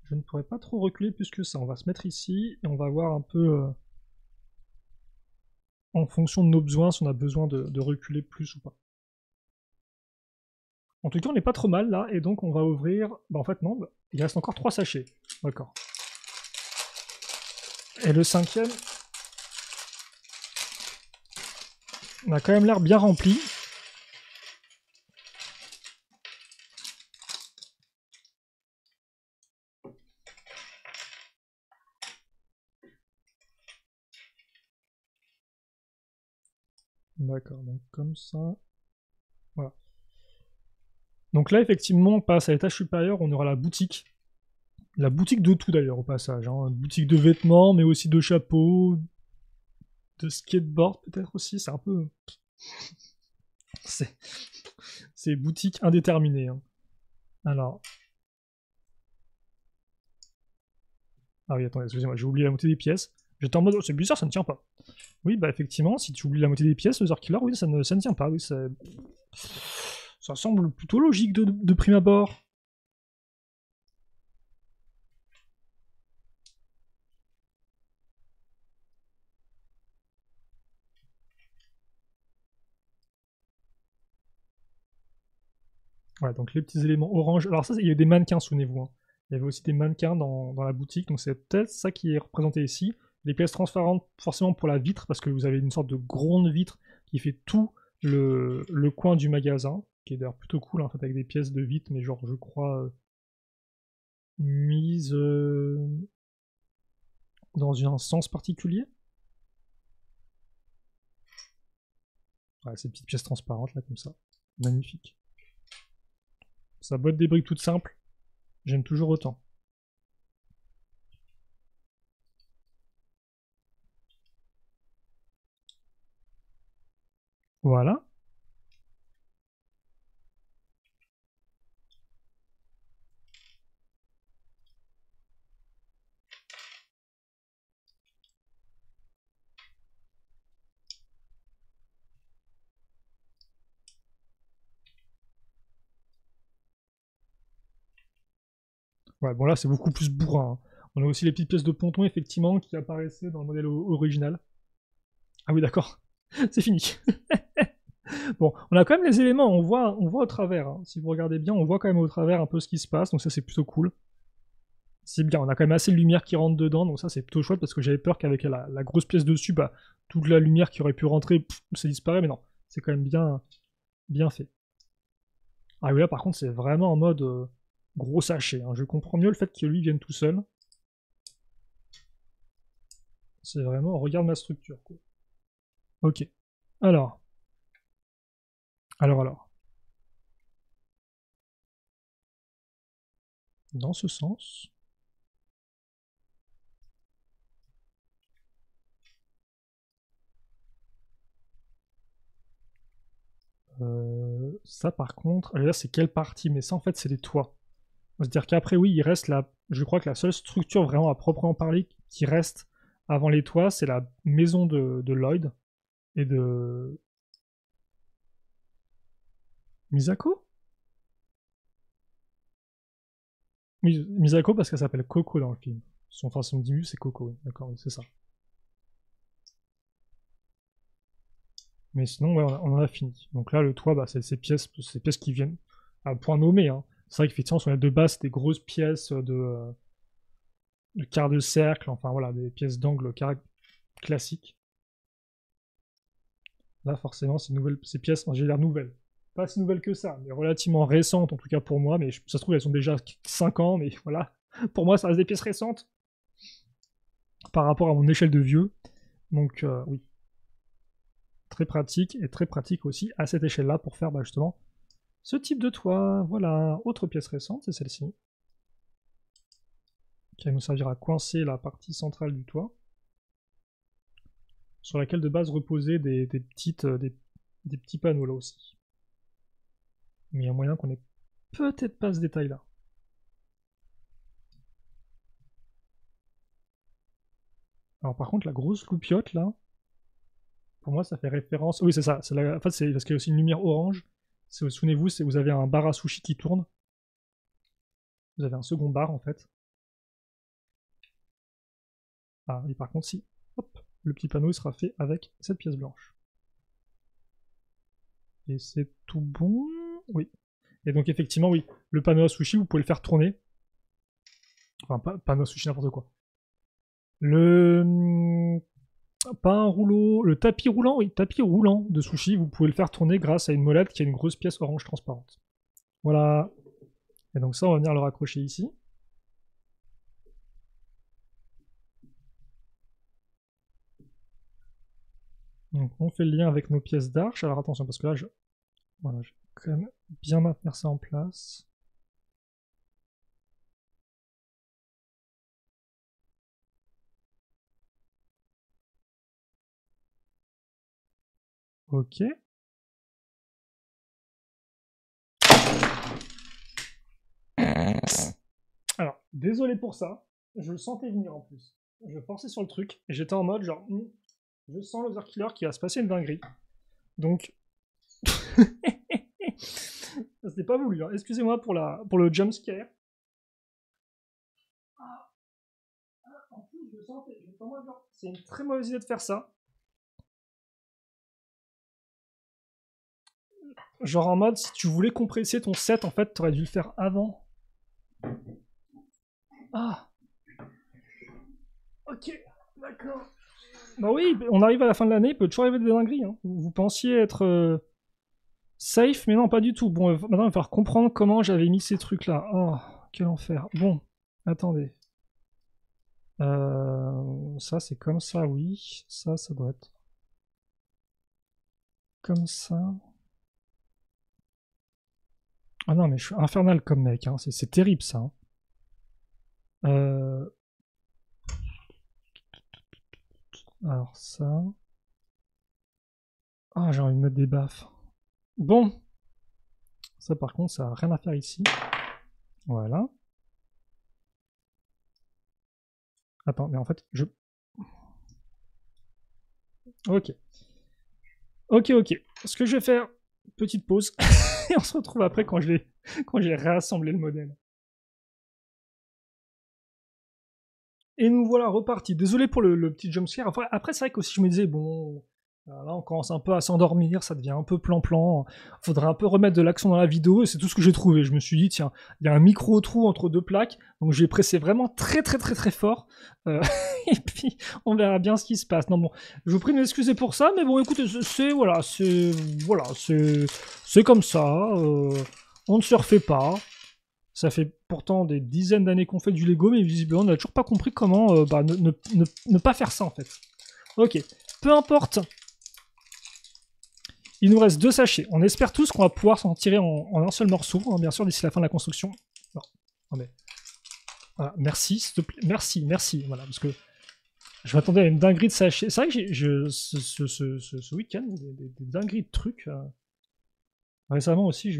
je ne pourrais pas trop reculer plus que ça. On va se mettre ici et on va voir un peu, en fonction de nos besoins, si on a besoin de reculer plus ou pas. En tout cas, on n'est pas trop mal là, et donc on va ouvrir... Bah en fait, non, il reste encore 3 sachets. D'accord. Et le 5e... On a quand même l'air bien rempli. D'accord, donc comme ça... Voilà. Donc là, effectivement, on passe à l'étage supérieur, on aura la boutique. La boutique de tout d'ailleurs, au passage. Hein. Une boutique de vêtements, mais aussi de chapeaux, de skateboard peut-être aussi. C'est un peu... C'est boutique indéterminée. Hein. Alors... Ah oui, attendez, excusez-moi, j'ai oublié la moitié des pièces. J'étais en mode, oh, c'est bizarre, ça ne tient pas. Oui, bah effectivement, si tu oublies la moitié des pièces, le Killer, oui, ça ne tient pas. Oui, ça semble plutôt logique de prime abord. Ouais, donc les petits éléments orange. Alors ça, il y a des mannequins, souvenez-vous. Hein. Il y avait aussi des mannequins dans la boutique, donc c'est peut-être ça qui est représenté ici. Les pièces transparentes, forcément pour la vitre, parce que vous avez une sorte de grande vitre qui fait tout le coin du magasin, qui est d'ailleurs plutôt cool en fait, avec des pièces de vitre, mais genre, je crois, mises dans un sens particulier. Ouais, ces petites pièces transparentes là, comme ça. Magnifique. Sa boîte des briques toute simple, j'aime toujours autant. Voilà. Ouais, bon là c'est beaucoup plus bourrin. Hein. On a aussi les petites pièces de ponton effectivement qui apparaissaient dans le modèle original. Ah oui d'accord, c'est fini. Bon, on a quand même les éléments, on voit au travers. Hein. Si vous regardez bien, on voit quand même au travers un peu ce qui se passe, donc ça c'est plutôt cool. C'est bien, on a quand même assez de lumière qui rentre dedans, donc ça c'est plutôt chouette parce que j'avais peur qu'avec la grosse pièce dessus, bah, toute la lumière qui aurait pu rentrer, ça disparaît, mais non, c'est quand même bien fait. Ah oui là par contre c'est vraiment en mode gros sachet, hein. Je comprends mieux le fait que lui vienne tout seul. C'est vraiment, regarde ma structure quoi. Ok, alors. Dans ce sens. Ça par contre, là c'est quelle partie? Mais ça en fait c'est les toits. C'est-à-dire qu'après oui, il reste la... Je crois que la seule structure vraiment à proprement parler qui reste avant les toits, c'est la maison de Lloyd et de... Misako? Misako parce qu'elle s'appelle Coco dans le film. Son début c'est Coco, oui. D'accord, oui, c'est ça. Mais sinon, ouais, on en a fini. Donc là, le toit, bah, c'est ces pièces qui viennent à point nommé. Hein. C'est vrai qu'effectivement, sur les deux bases, c'est des grosses pièces de quart de cercle, enfin voilà, des pièces d'angle classiques. Là, forcément, ces pièces, j'ai l'air nouvelles. Pas si nouvelles que ça, mais relativement récentes, en tout cas pour moi. Mais ça se trouve, elles sont déjà 5 ans, mais voilà. Pour moi, ça reste des pièces récentes par rapport à mon échelle de vieux. Donc, oui. Très pratique, et très pratique aussi à cette échelle-là pour faire justement ce type de toit. Voilà, autre pièce récente, c'est celle-ci. Qui va nous servir à coincer la partie centrale du toit, sur laquelle de base reposaient des petits panneaux là aussi. Mais il y a moyen qu'on ait peut-être pas ce détail-là. Alors par contre, la grosse loupiote là, pour moi ça fait référence... Oui c'est ça, en fait c'est parce qu'il y a aussi une lumière orange. Souvenez-vous, vous avez un bar à sushi qui tourne. Vous avez un second bar en fait. Ah oui par contre si, hop, le petit panneau sera fait avec cette pièce blanche. Et c'est tout bon. Oui. Et donc effectivement, oui, le panneau à sushi, vous pouvez le faire tourner. Enfin, pas panneau à sushi, n'importe quoi. Pas un rouleau, le tapis roulant, oui, tapis roulant de sushi, vous pouvez le faire tourner grâce à une molette qui a une grosse pièce orange transparente. Voilà. Et donc ça, on va venir le raccrocher ici. Donc on fait le lien avec nos pièces d'arche. Alors attention, parce que là, voilà, je vais quand même bien maintenir ça en place. Ok. Alors, désolé pour ça. Je le sentais venir en plus. Je forçais sur le truc et j'étais en mode genre, je sens l'Otherkiller qui va se passer une dinguerie. Donc, c'était pas voulu. Hein. Excusez-moi pour le jumpscare. En plus, je sentais, c'est une très mauvaise idée de faire ça. Genre en mode, si tu voulais compresser ton set, en fait, t'aurais dû le faire avant. Ah. Ok, d'accord. Bah oui, on arrive à la fin de l'année, il peut toujours arriver des dingueries. Hein. Vous pensiez être safe, mais non, pas du tout. Bon, maintenant, il va falloir comprendre comment j'avais mis ces trucs-là. Oh, quel enfer. Bon, attendez. Ça, c'est comme ça, oui. Ça doit être comme ça. Ah non, mais je suis infernal comme mec. Hein. C'est terrible, ça. Hein. Alors ça... Ah, j'ai envie de mettre des baffes. Bon. Ça, par contre, ça n'a rien à faire ici. Voilà. Attends, mais en fait, Ok. Ok. Ce que je vais faire, petite pause, et on se retrouve après quand j'ai réassemblé le modèle. Et nous voilà repartis. Désolé pour le petit jumpscare. Après c'est vrai qu'aussi je me disais, bon, là on commence un peu à s'endormir, ça devient un peu plan-plan. Faudrait un peu remettre de l'action dans la vidéo, et c'est tout ce que j'ai trouvé. Je me suis dit, tiens, il y a un micro-trou entre deux plaques, donc je vais presser vraiment très fort. Et puis on verra bien ce qui se passe. Non bon, je vous prie de m'excuser pour ça, mais bon écoutez, c'est comme ça. On ne se refait pas. Ça fait pourtant des dizaines d'années qu'on fait du Lego, mais visiblement on n'a toujours pas compris comment ne pas faire ça en fait. Ok, peu importe. Il nous reste 2 sachets. On espère tous qu'on va pouvoir s'en tirer en un seul morceau, hein, bien sûr, d'ici la fin de la construction. Non mais... Voilà, merci, s'il te plaît. Merci. Voilà, parce que je m'attendais à une dinguerie de sachets. C'est vrai que ce week-end, des dingueries de trucs. Récemment aussi,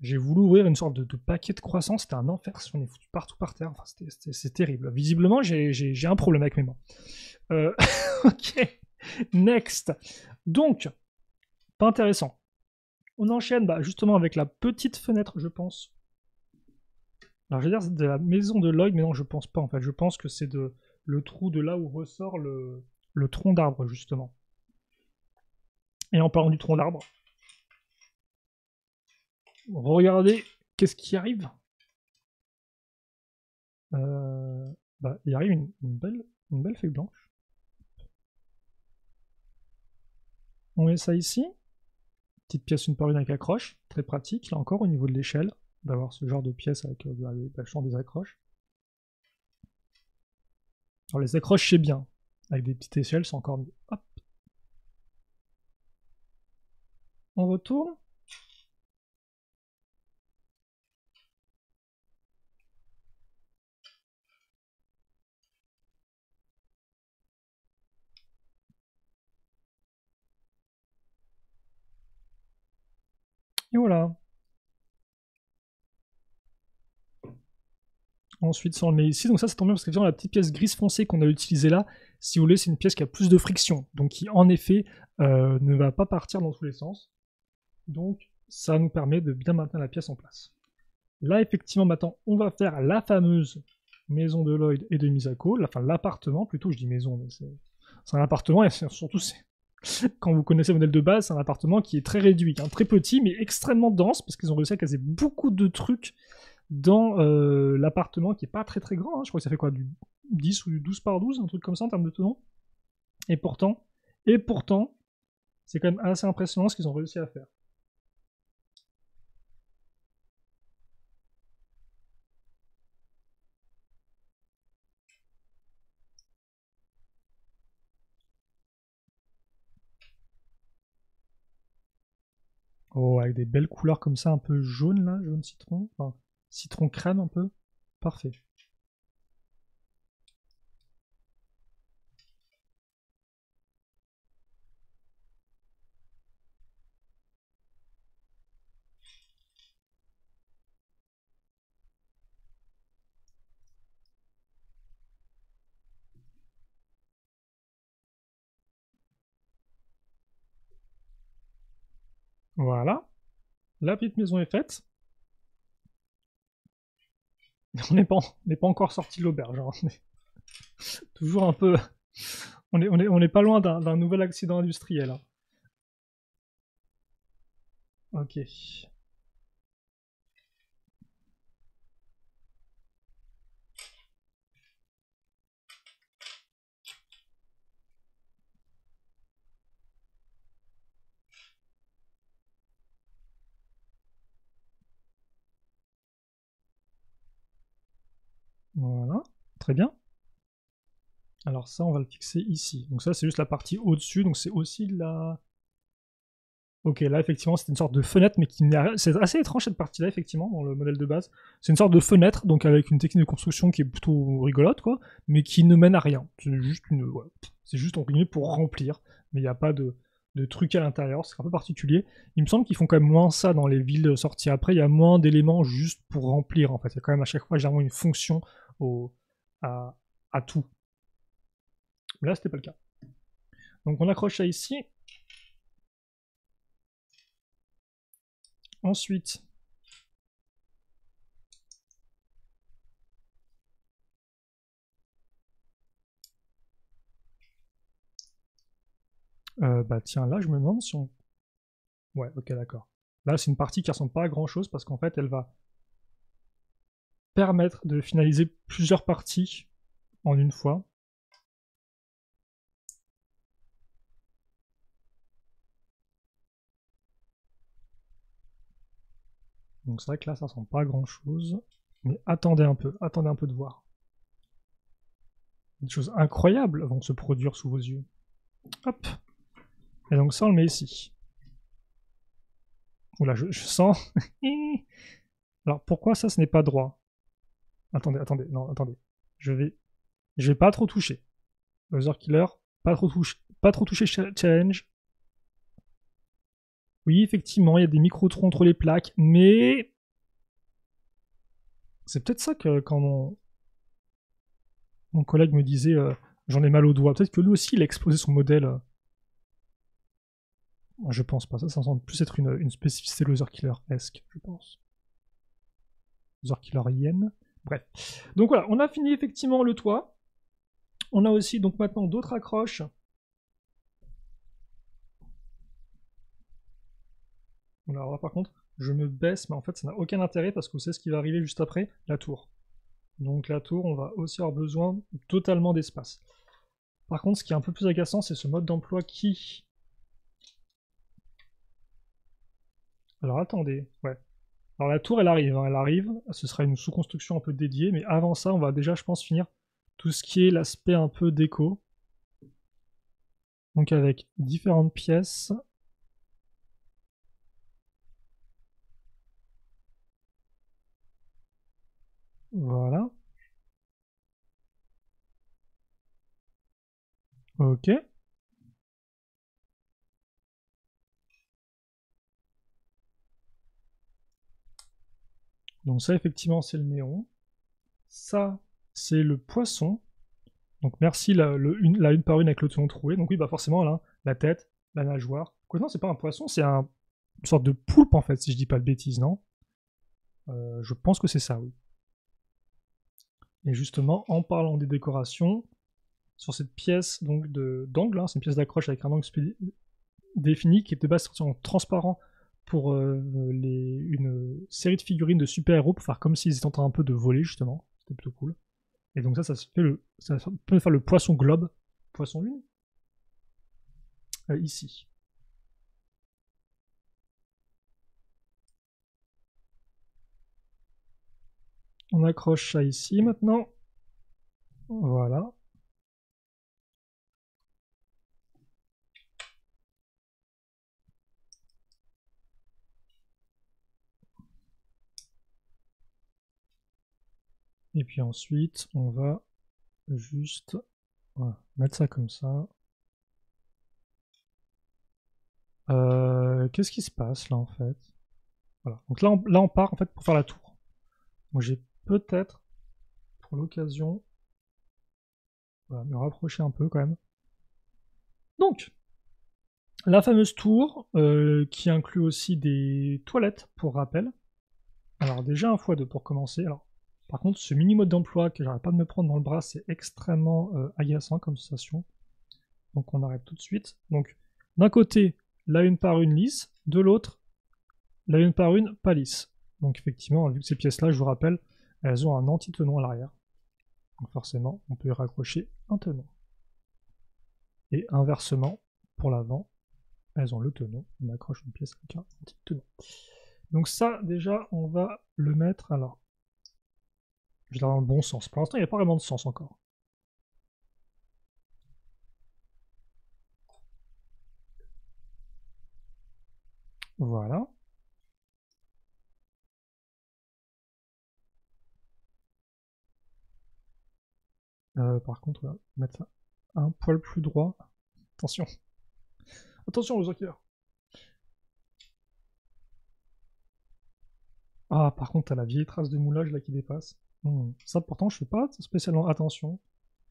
j'ai voulu ouvrir une sorte de paquet de croissants, c'était un enfer, on est foutu partout par terre, enfin, c'est terrible. Visiblement, j'ai un problème avec mes mains. Ok, next. Donc, pas intéressant. On enchaîne justement avec la petite fenêtre, je pense. Alors, je vais dire de la maison de Lloyd, mais non, je pense pas en fait. Je pense que c'est le trou de là où ressort le tronc d'arbre, justement. Et en parlant du tronc d'arbre, regardez qu'est-ce qui arrive. Il arrive une belle feuille blanche. On met ça ici. Petite pièce une par une avec accroche. Très pratique, là encore, au niveau de l'échelle, d'avoir ce genre de pièce avec vachement des accroches. Alors les accroches, c'est bien. Avec des petites échelles, c'est encore mieux. Hop. On retourne. Et voilà. Ensuite, ça on le met ici. Donc ça tombe bien parce que la petite pièce grise foncée qu'on a utilisée là, si vous voulez, c'est une pièce qui a plus de friction. Donc qui, en effet, ne va pas partir dans tous les sens. Donc ça nous permet de bien maintenir la pièce en place. Là, effectivement, maintenant, on va faire la fameuse maison de Lloyd et de Misako. Enfin, l'appartement, plutôt, je dis maison, mais c'est un appartement, et surtout, quand vous connaissez le modèle de base, c'est un appartement qui est très réduit, hein, très petit, mais extrêmement dense, parce qu'ils ont réussi à caser beaucoup de trucs dans l'appartement, qui est pas très très grand, hein. Je crois que ça fait quoi, du 10 ou du 12 par 12, un truc comme ça en termes de tenons. Et pourtant, c'est quand même assez impressionnant ce qu'ils ont réussi à faire. Oh, avec des belles couleurs comme ça, un peu jaune là, jaune citron, enfin citron crème un peu. Parfait. Voilà. La petite maison est faite. On n'est pas encore sorti de l'auberge, hein. On est toujours un peu. On est pas loin d'un nouvel accident industriel, hein. Ok. Voilà. Très bien. Alors ça, on va le fixer ici. Donc ça, c'est juste la partie au-dessus. Donc c'est aussi de la... Ok, là, effectivement, c'est une sorte de fenêtre, mais qui n'est... C'est assez étrange, cette partie-là, effectivement, dans le modèle de base. C'est une sorte de fenêtre, donc avec une technique de construction qui est plutôt rigolote, quoi, mais qui ne mène à rien. C'est juste une... Voilà. C'est juste, entre guillemets, pour remplir. Mais il n'y a pas de truc à l'intérieur. C'est un peu particulier. Il me semble qu'ils font quand même moins ça dans les villes sorties après. Il y a moins d'éléments juste pour remplir, en fait. Il y a quand même à chaque fois, généralement, une fonction à, à tout. Mais là, c'était pas le cas. Donc on accroche ça ici. Ensuite, bah tiens, là je me demande si on... Ouais, ok, d'accord. Là c'est une partie qui ressemble pas à grand chose parce qu'en fait elle va permettre de finaliser plusieurs parties en une fois. Donc c'est vrai que là ça ressemble pas à grand chose. Mais attendez un peu de voir. Des choses incroyables vont se produire sous vos yeux. Hop. Et donc ça on le met ici. Oula, je sens... Alors pourquoi ça ce n'est pas droit? Attendez, non, attendez. Je vais pas trop toucher. Laser Killer, pas trop toucher challenge. Oui, effectivement, il y a des micro-trous entre les plaques, mais c'est peut-être ça que quand mon collègue me disait j'en ai mal au doigt, peut-être que lui aussi il a explosé son modèle. Je pense pas, ça semble plus être une spécificité Laser Killer-esque, je pense. Laser Killer Yen. Bref. Donc voilà, on a fini effectivement le toit. On a aussi donc maintenant d'autres accroches. Alors là par contre, je me baisse, mais en fait ça n'a aucun intérêt parce que vous savez ce qui va arriver juste après, la tour. Donc la tour, on va aussi avoir besoin totalement d'espace. Par contre, ce qui est un peu plus agaçant, c'est ce mode d'emploi qui... Alors attendez, ouais. Alors la tour, elle arrive, hein, elle arrive. Ce sera une sous-construction un peu dédiée, mais avant ça, on va déjà, je pense, finir tout ce qui est l'aspect un peu déco. Donc avec différentes pièces. Voilà. Ok. Donc ça, effectivement, c'est le néon. Ça, c'est le poisson. Donc merci la une par une avec le ton troué. Donc oui, bah forcément, là, la tête, la nageoire. Quoi, non, c'est pas un poisson, c'est une sorte de poulpe, en fait, si je dis pas de bêtises, non? Je pense que c'est ça, oui. Et justement, en parlant des décorations, sur cette pièce donc d'angle, hein, c'est une pièce d'accroche avec un angle défini qui est de base sorti en transparent pour une série de figurines de super-héros pour faire comme s'ils étaient en train un peu de voler justement. C'était plutôt cool. Et donc ça peut faire le poisson globe, poisson lune, ici. On accroche ça ici maintenant. Voilà. Et puis ensuite, on va juste mettre ça comme ça. Qu'est-ce qui se passe là en fait? Voilà. Donc là on part en fait pour faire la tour. Donc j'ai peut-être pour l'occasion me rapprocher un peu quand même. Donc la fameuse tour qui inclut aussi des toilettes pour rappel. Alors déjà un x2 pour commencer. Alors par contre ce mini mode d'emploi que j'arrête pas de me prendre dans le bras, c'est extrêmement agaçant comme sensation. Donc on arrête tout de suite. Donc d'un côté la une par une lisse, de l'autre la une par une pas lisse. Donc effectivement, vu que ces pièces-là, je vous rappelle, elles ont un anti-tenon à l'arrière. Donc forcément, on peut y raccrocher un tenon. Et inversement, pour l'avant, elles ont le tenon. On accroche une pièce avec un anti-tenon. Donc ça, déjà, on va le mettre. Alors, je vais dans le bon sens. Pour l'instant, il n'y a pas vraiment de sens encore. Voilà. Par contre, on va mettre ça un poil plus droit. Attention. Attention aux oculaires. Ah, par contre, t'as la vieille trace de moulage là qui dépasse. Ça, pourtant, je fais pas spécialement attention.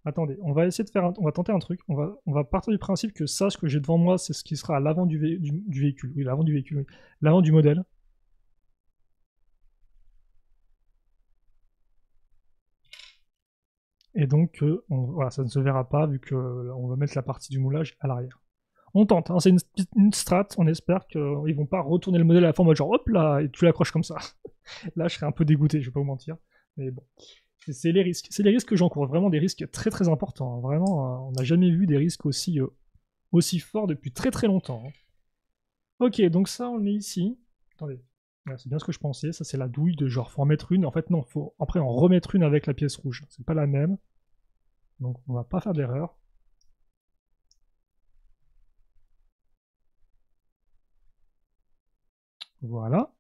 Attendez, on va essayer de faire on va tenter un truc. On va partir du principe que ça, ce que j'ai devant moi, c'est ce qui sera à l'avant du véhicule. Oui, l'avant du véhicule, oui. L'avant du modèle. Et donc, voilà, ça ne se verra pas vu que on va mettre la partie du moulage à l'arrière. On tente, hein, c'est une strat, on espère qu'ils vont pas retourner le modèle à la forme genre hop là, et tu l'accroches comme ça. Là, je serais un peu dégoûté, je vais pas vous mentir. Mais bon, c'est les risques. C'est les risques que j'encours, vraiment des risques très très importants. Hein. Vraiment, on n'a jamais vu des risques aussi forts depuis très très longtemps. Hein. Ok, donc ça, on le met ici. Attendez, voilà, c'est bien ce que je pensais. Ça, c'est la douille de genre, faut en mettre une. En fait, non, faut après en remettre une avec la pièce rouge. C'est pas la même. Donc, on va pas faire d'erreur. Voilà.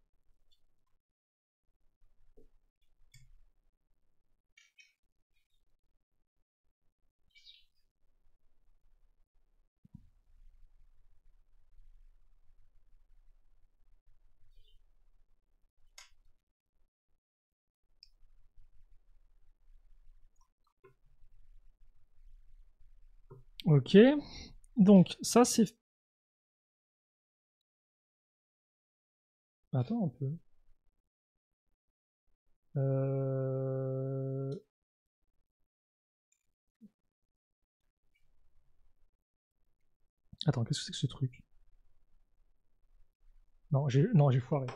Ok. Donc, ça, c'est... Attends un peu. Euh... Attends, qu'est-ce que c'est que ce truc? Non, j'ai foiré.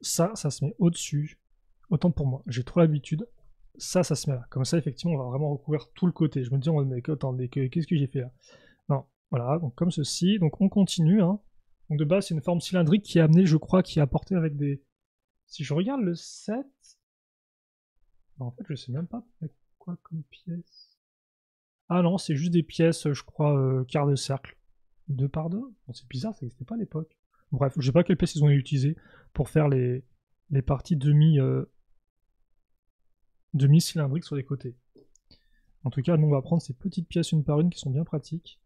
Ça se met au-dessus. Autant pour moi. J'ai trop l'habitude. ça se met là. Comme ça, effectivement, on va vraiment recouvrir tout le côté. Je me dis, mais attendez, qu'est-ce que j'ai fait là? Non, voilà, donc comme ceci. Donc on continue. Hein. Donc de base, c'est une forme cylindrique qui est amenée, je crois, qui est apportée avec des... Si je regarde le set... En fait, je sais même pas avec quoi comme pièce. Ah non, c'est juste des pièces, je crois, quart de cercle. 2 par 2. Bon, c'est bizarre, ça n'existait pas à l'époque. Bref, je sais pas quelle pièce ils ont utilisé pour faire les parties demi-cylindriques sur les côtés. En tout cas, nous on va prendre ces petites pièces une par une qui sont bien pratiques.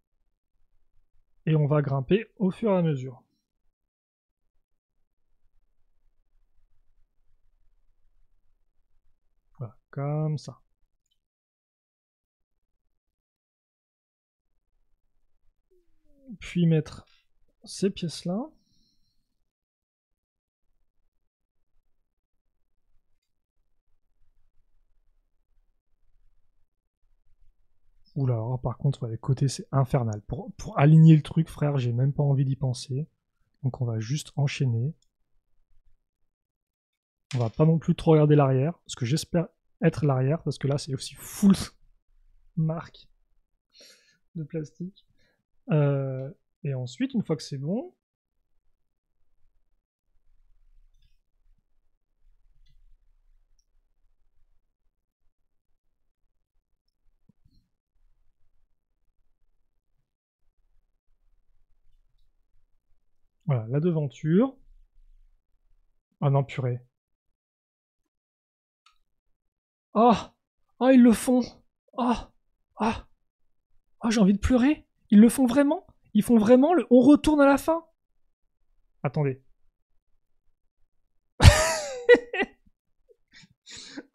Et on va grimper au fur et à mesure. Voilà, comme ça. Puis mettre ces pièces-là. Oula, alors, par contre, les côtés, c'est infernal. Pour aligner le truc, frère, j'ai même pas envie d'y penser. Donc on va juste enchaîner. On va pas non plus trop regarder l'arrière, parce que j'espère être l'arrière, parce que là, c'est aussi full marque de plastique. Et ensuite, une fois que c'est bon, voilà, la devanture. Ah non, purée. Ah, ah, ils le font. Ah, ah, ah, j'ai envie de pleurer. Ils le font vraiment. Ils font vraiment le. On retourne à la fin. Attendez.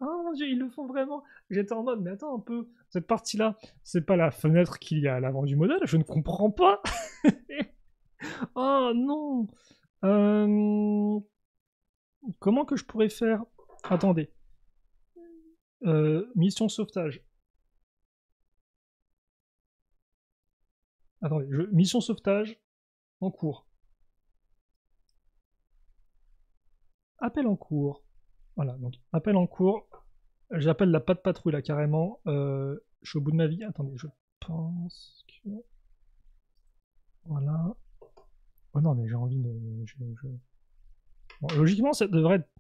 Oh mon dieu, ils le font vraiment. J'étais en mode, mais attends un peu. Cette partie-là, c'est pas la fenêtre qu'il y a à l'avant du modèle. Je ne comprends pas. Oh non. Comment que je pourrais faire? Attendez. Mission sauvetage. Attendez, mission sauvetage en cours. Appel en cours. Voilà, donc appel en cours. J'appelle la patte patrouille là carrément. Je suis au bout de ma vie. Attendez, je pense que. Voilà. Oh non, mais j'ai envie de. Bon, logiquement, ça devrait être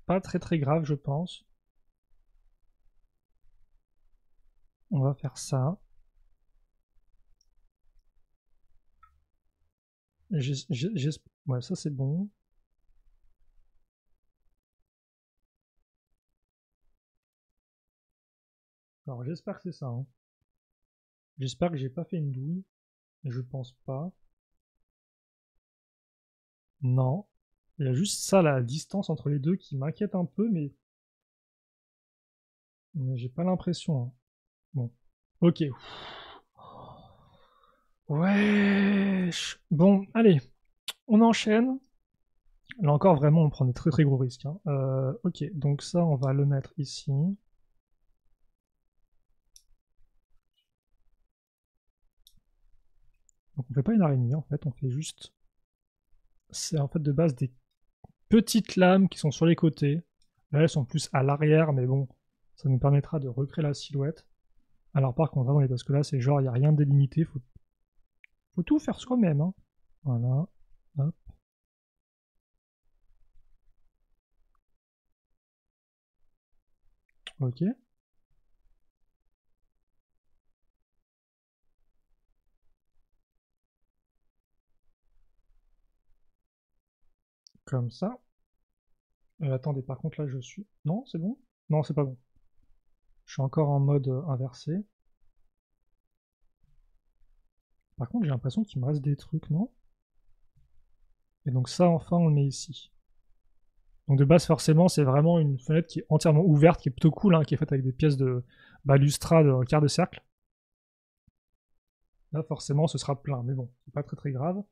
pas très très grave, je pense. On va faire ça. Ouais, ça c'est bon. Alors j'espère que c'est ça. Hein. J'espère que j'ai pas fait une douille. Je pense pas. Non. Il y a juste ça, la distance entre les deux qui m'inquiète un peu, mais j'ai pas l'impression. Hein. Bon. Ok. Ouais. Bon, allez. On enchaîne. Là encore, vraiment, on prend des très très gros risques. Hein. Ok, donc ça, on va le mettre ici. Donc on fait pas une araignée, en fait, on fait juste... C'est en fait de base des petites lames qui sont sur les côtés. Là, elles sont plus à l'arrière, mais bon, ça nous permettra de recréer la silhouette. Alors par contre, attendez, parce que là, c'est genre, il n'y a rien de délimité, faut tout faire soi-même. Hein. Voilà, hop. Ok. Comme ça. Attendez, par contre, là, je suis... Non, c'est bon? Non, c'est pas bon. Je suis encore en mode inversé. Par contre, j'ai l'impression qu'il me reste des trucs, non? Et donc ça, enfin, on le met ici. Donc de base, forcément, c'est vraiment une fenêtre qui est entièrement ouverte, qui est plutôt cool, hein, qui est faite avec des pièces de balustrade quart de cercle. Là, forcément, ce sera plein, mais bon, c'est pas très très grave.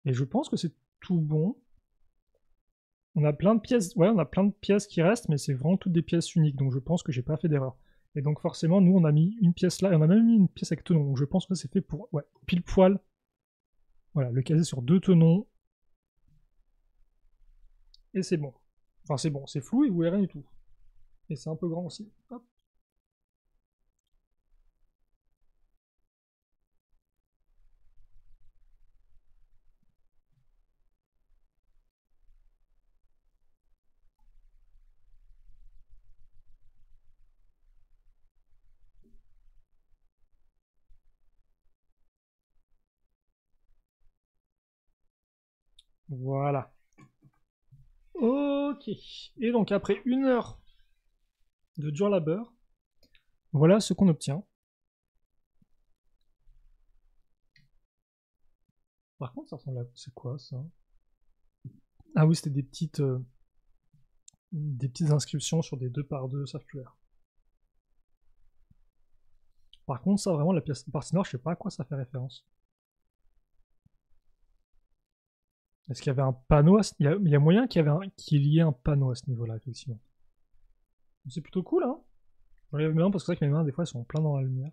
Et je pense que c'est tout bon. On a plein de pièces, ouais, on a plein de pièces qui restent, mais c'est vraiment toutes des pièces uniques, donc je pense que j'ai pas fait d'erreur. Et donc forcément, nous, on a mis une pièce là, et on a même mis une pièce avec tenon, donc je pense que c'est fait pour, ouais, pile poil. Voilà, le caser sur 2 tenons. Et c'est bon. Enfin, c'est bon, c'est flou et vous voyez rien du tout. Et c'est un peu grand aussi. Hop. Voilà. Ok. Et donc après 1 heure de dur labeur, voilà ce qu'on obtient. Par contre, ça ressemble à... C'est quoi ça? Ah oui, c'était des petites inscriptions sur des 2x2 circulaires. Par contre, ça vraiment, la partie nord, je sais pas à quoi ça fait référence. Est-ce qu'il y avait un panneau il y a moyen qu'il y ait un panneau à ce niveau-là, effectivement. C'est plutôt cool, hein. J'enlève mes mains parce que c'est vrai que mes mains, des fois, elles sont plein dans la lumière.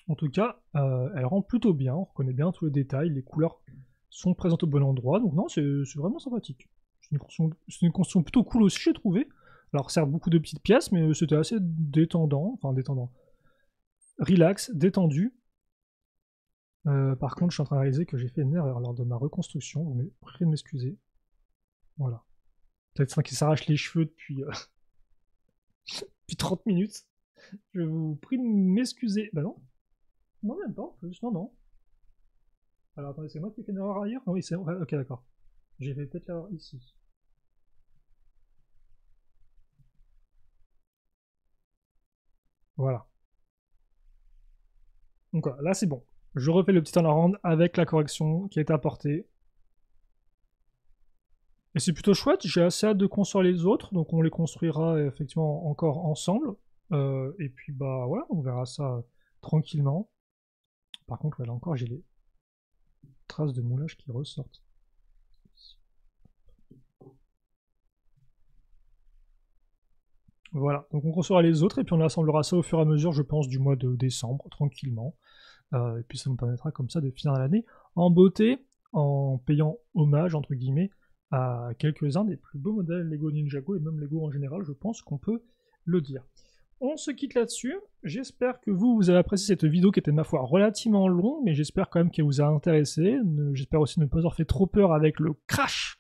En tout cas, elle rend plutôt bien, on reconnaît bien tous les détails, les couleurs sont présentes au bon endroit, donc non, c'est vraiment sympathique. C'est une construction plutôt cool aussi, j'ai trouvé. Alors certes, beaucoup de petites pièces, mais c'était assez détendant, enfin détendant. Relax, détendu. Par contre, je suis en train de réaliser que j'ai fait une erreur lors de ma reconstruction, vous priez de m'excuser. Voilà. Peut-être qu'il s'arrache les cheveux depuis, depuis 30 minutes. Je vous prie de m'excuser. Bah non. Non, même pas en plus, non, non. Alors attendez, c'est moi qui ai fait une erreur ailleurs? Ah oui, c'est... Ouais, ok, d'accord. J'ai fait peut-être l'erreur ici. Voilà. Donc voilà, là c'est bon. Je refais le petit turnaround avec la correction qui a été apportée. Et c'est plutôt chouette, j'ai assez hâte de construire les autres, donc on les construira effectivement encore ensemble. Et puis bah voilà, on verra ça tranquillement. Par contre, là encore, j'ai les traces de moulage qui ressortent. Voilà, donc on construira les autres et puis on assemblera ça au fur et à mesure, je pense, du mois de décembre, tranquillement. Et puis ça nous permettra comme ça de finir l'année en beauté, en payant hommage, entre guillemets, à quelques-uns des plus beaux modèles Lego Ninjago et même Lego en général, je pense qu'on peut le dire. On se quitte là-dessus. J'espère que vous avez apprécié cette vidéo qui était, ma foi, relativement longue, mais j'espère quand même qu'elle vous a intéressé. J'espère aussi ne pas avoir fait trop peur avec le crash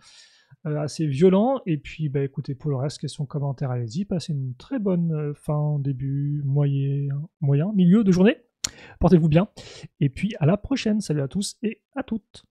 assez violent. Et puis, bah écoutez, pour le reste, questions, commentaires, allez-y. Passez une très bonne fin, début, moyen, milieu de journée. Portez-vous bien. Et puis, à la prochaine. Salut à tous et à toutes.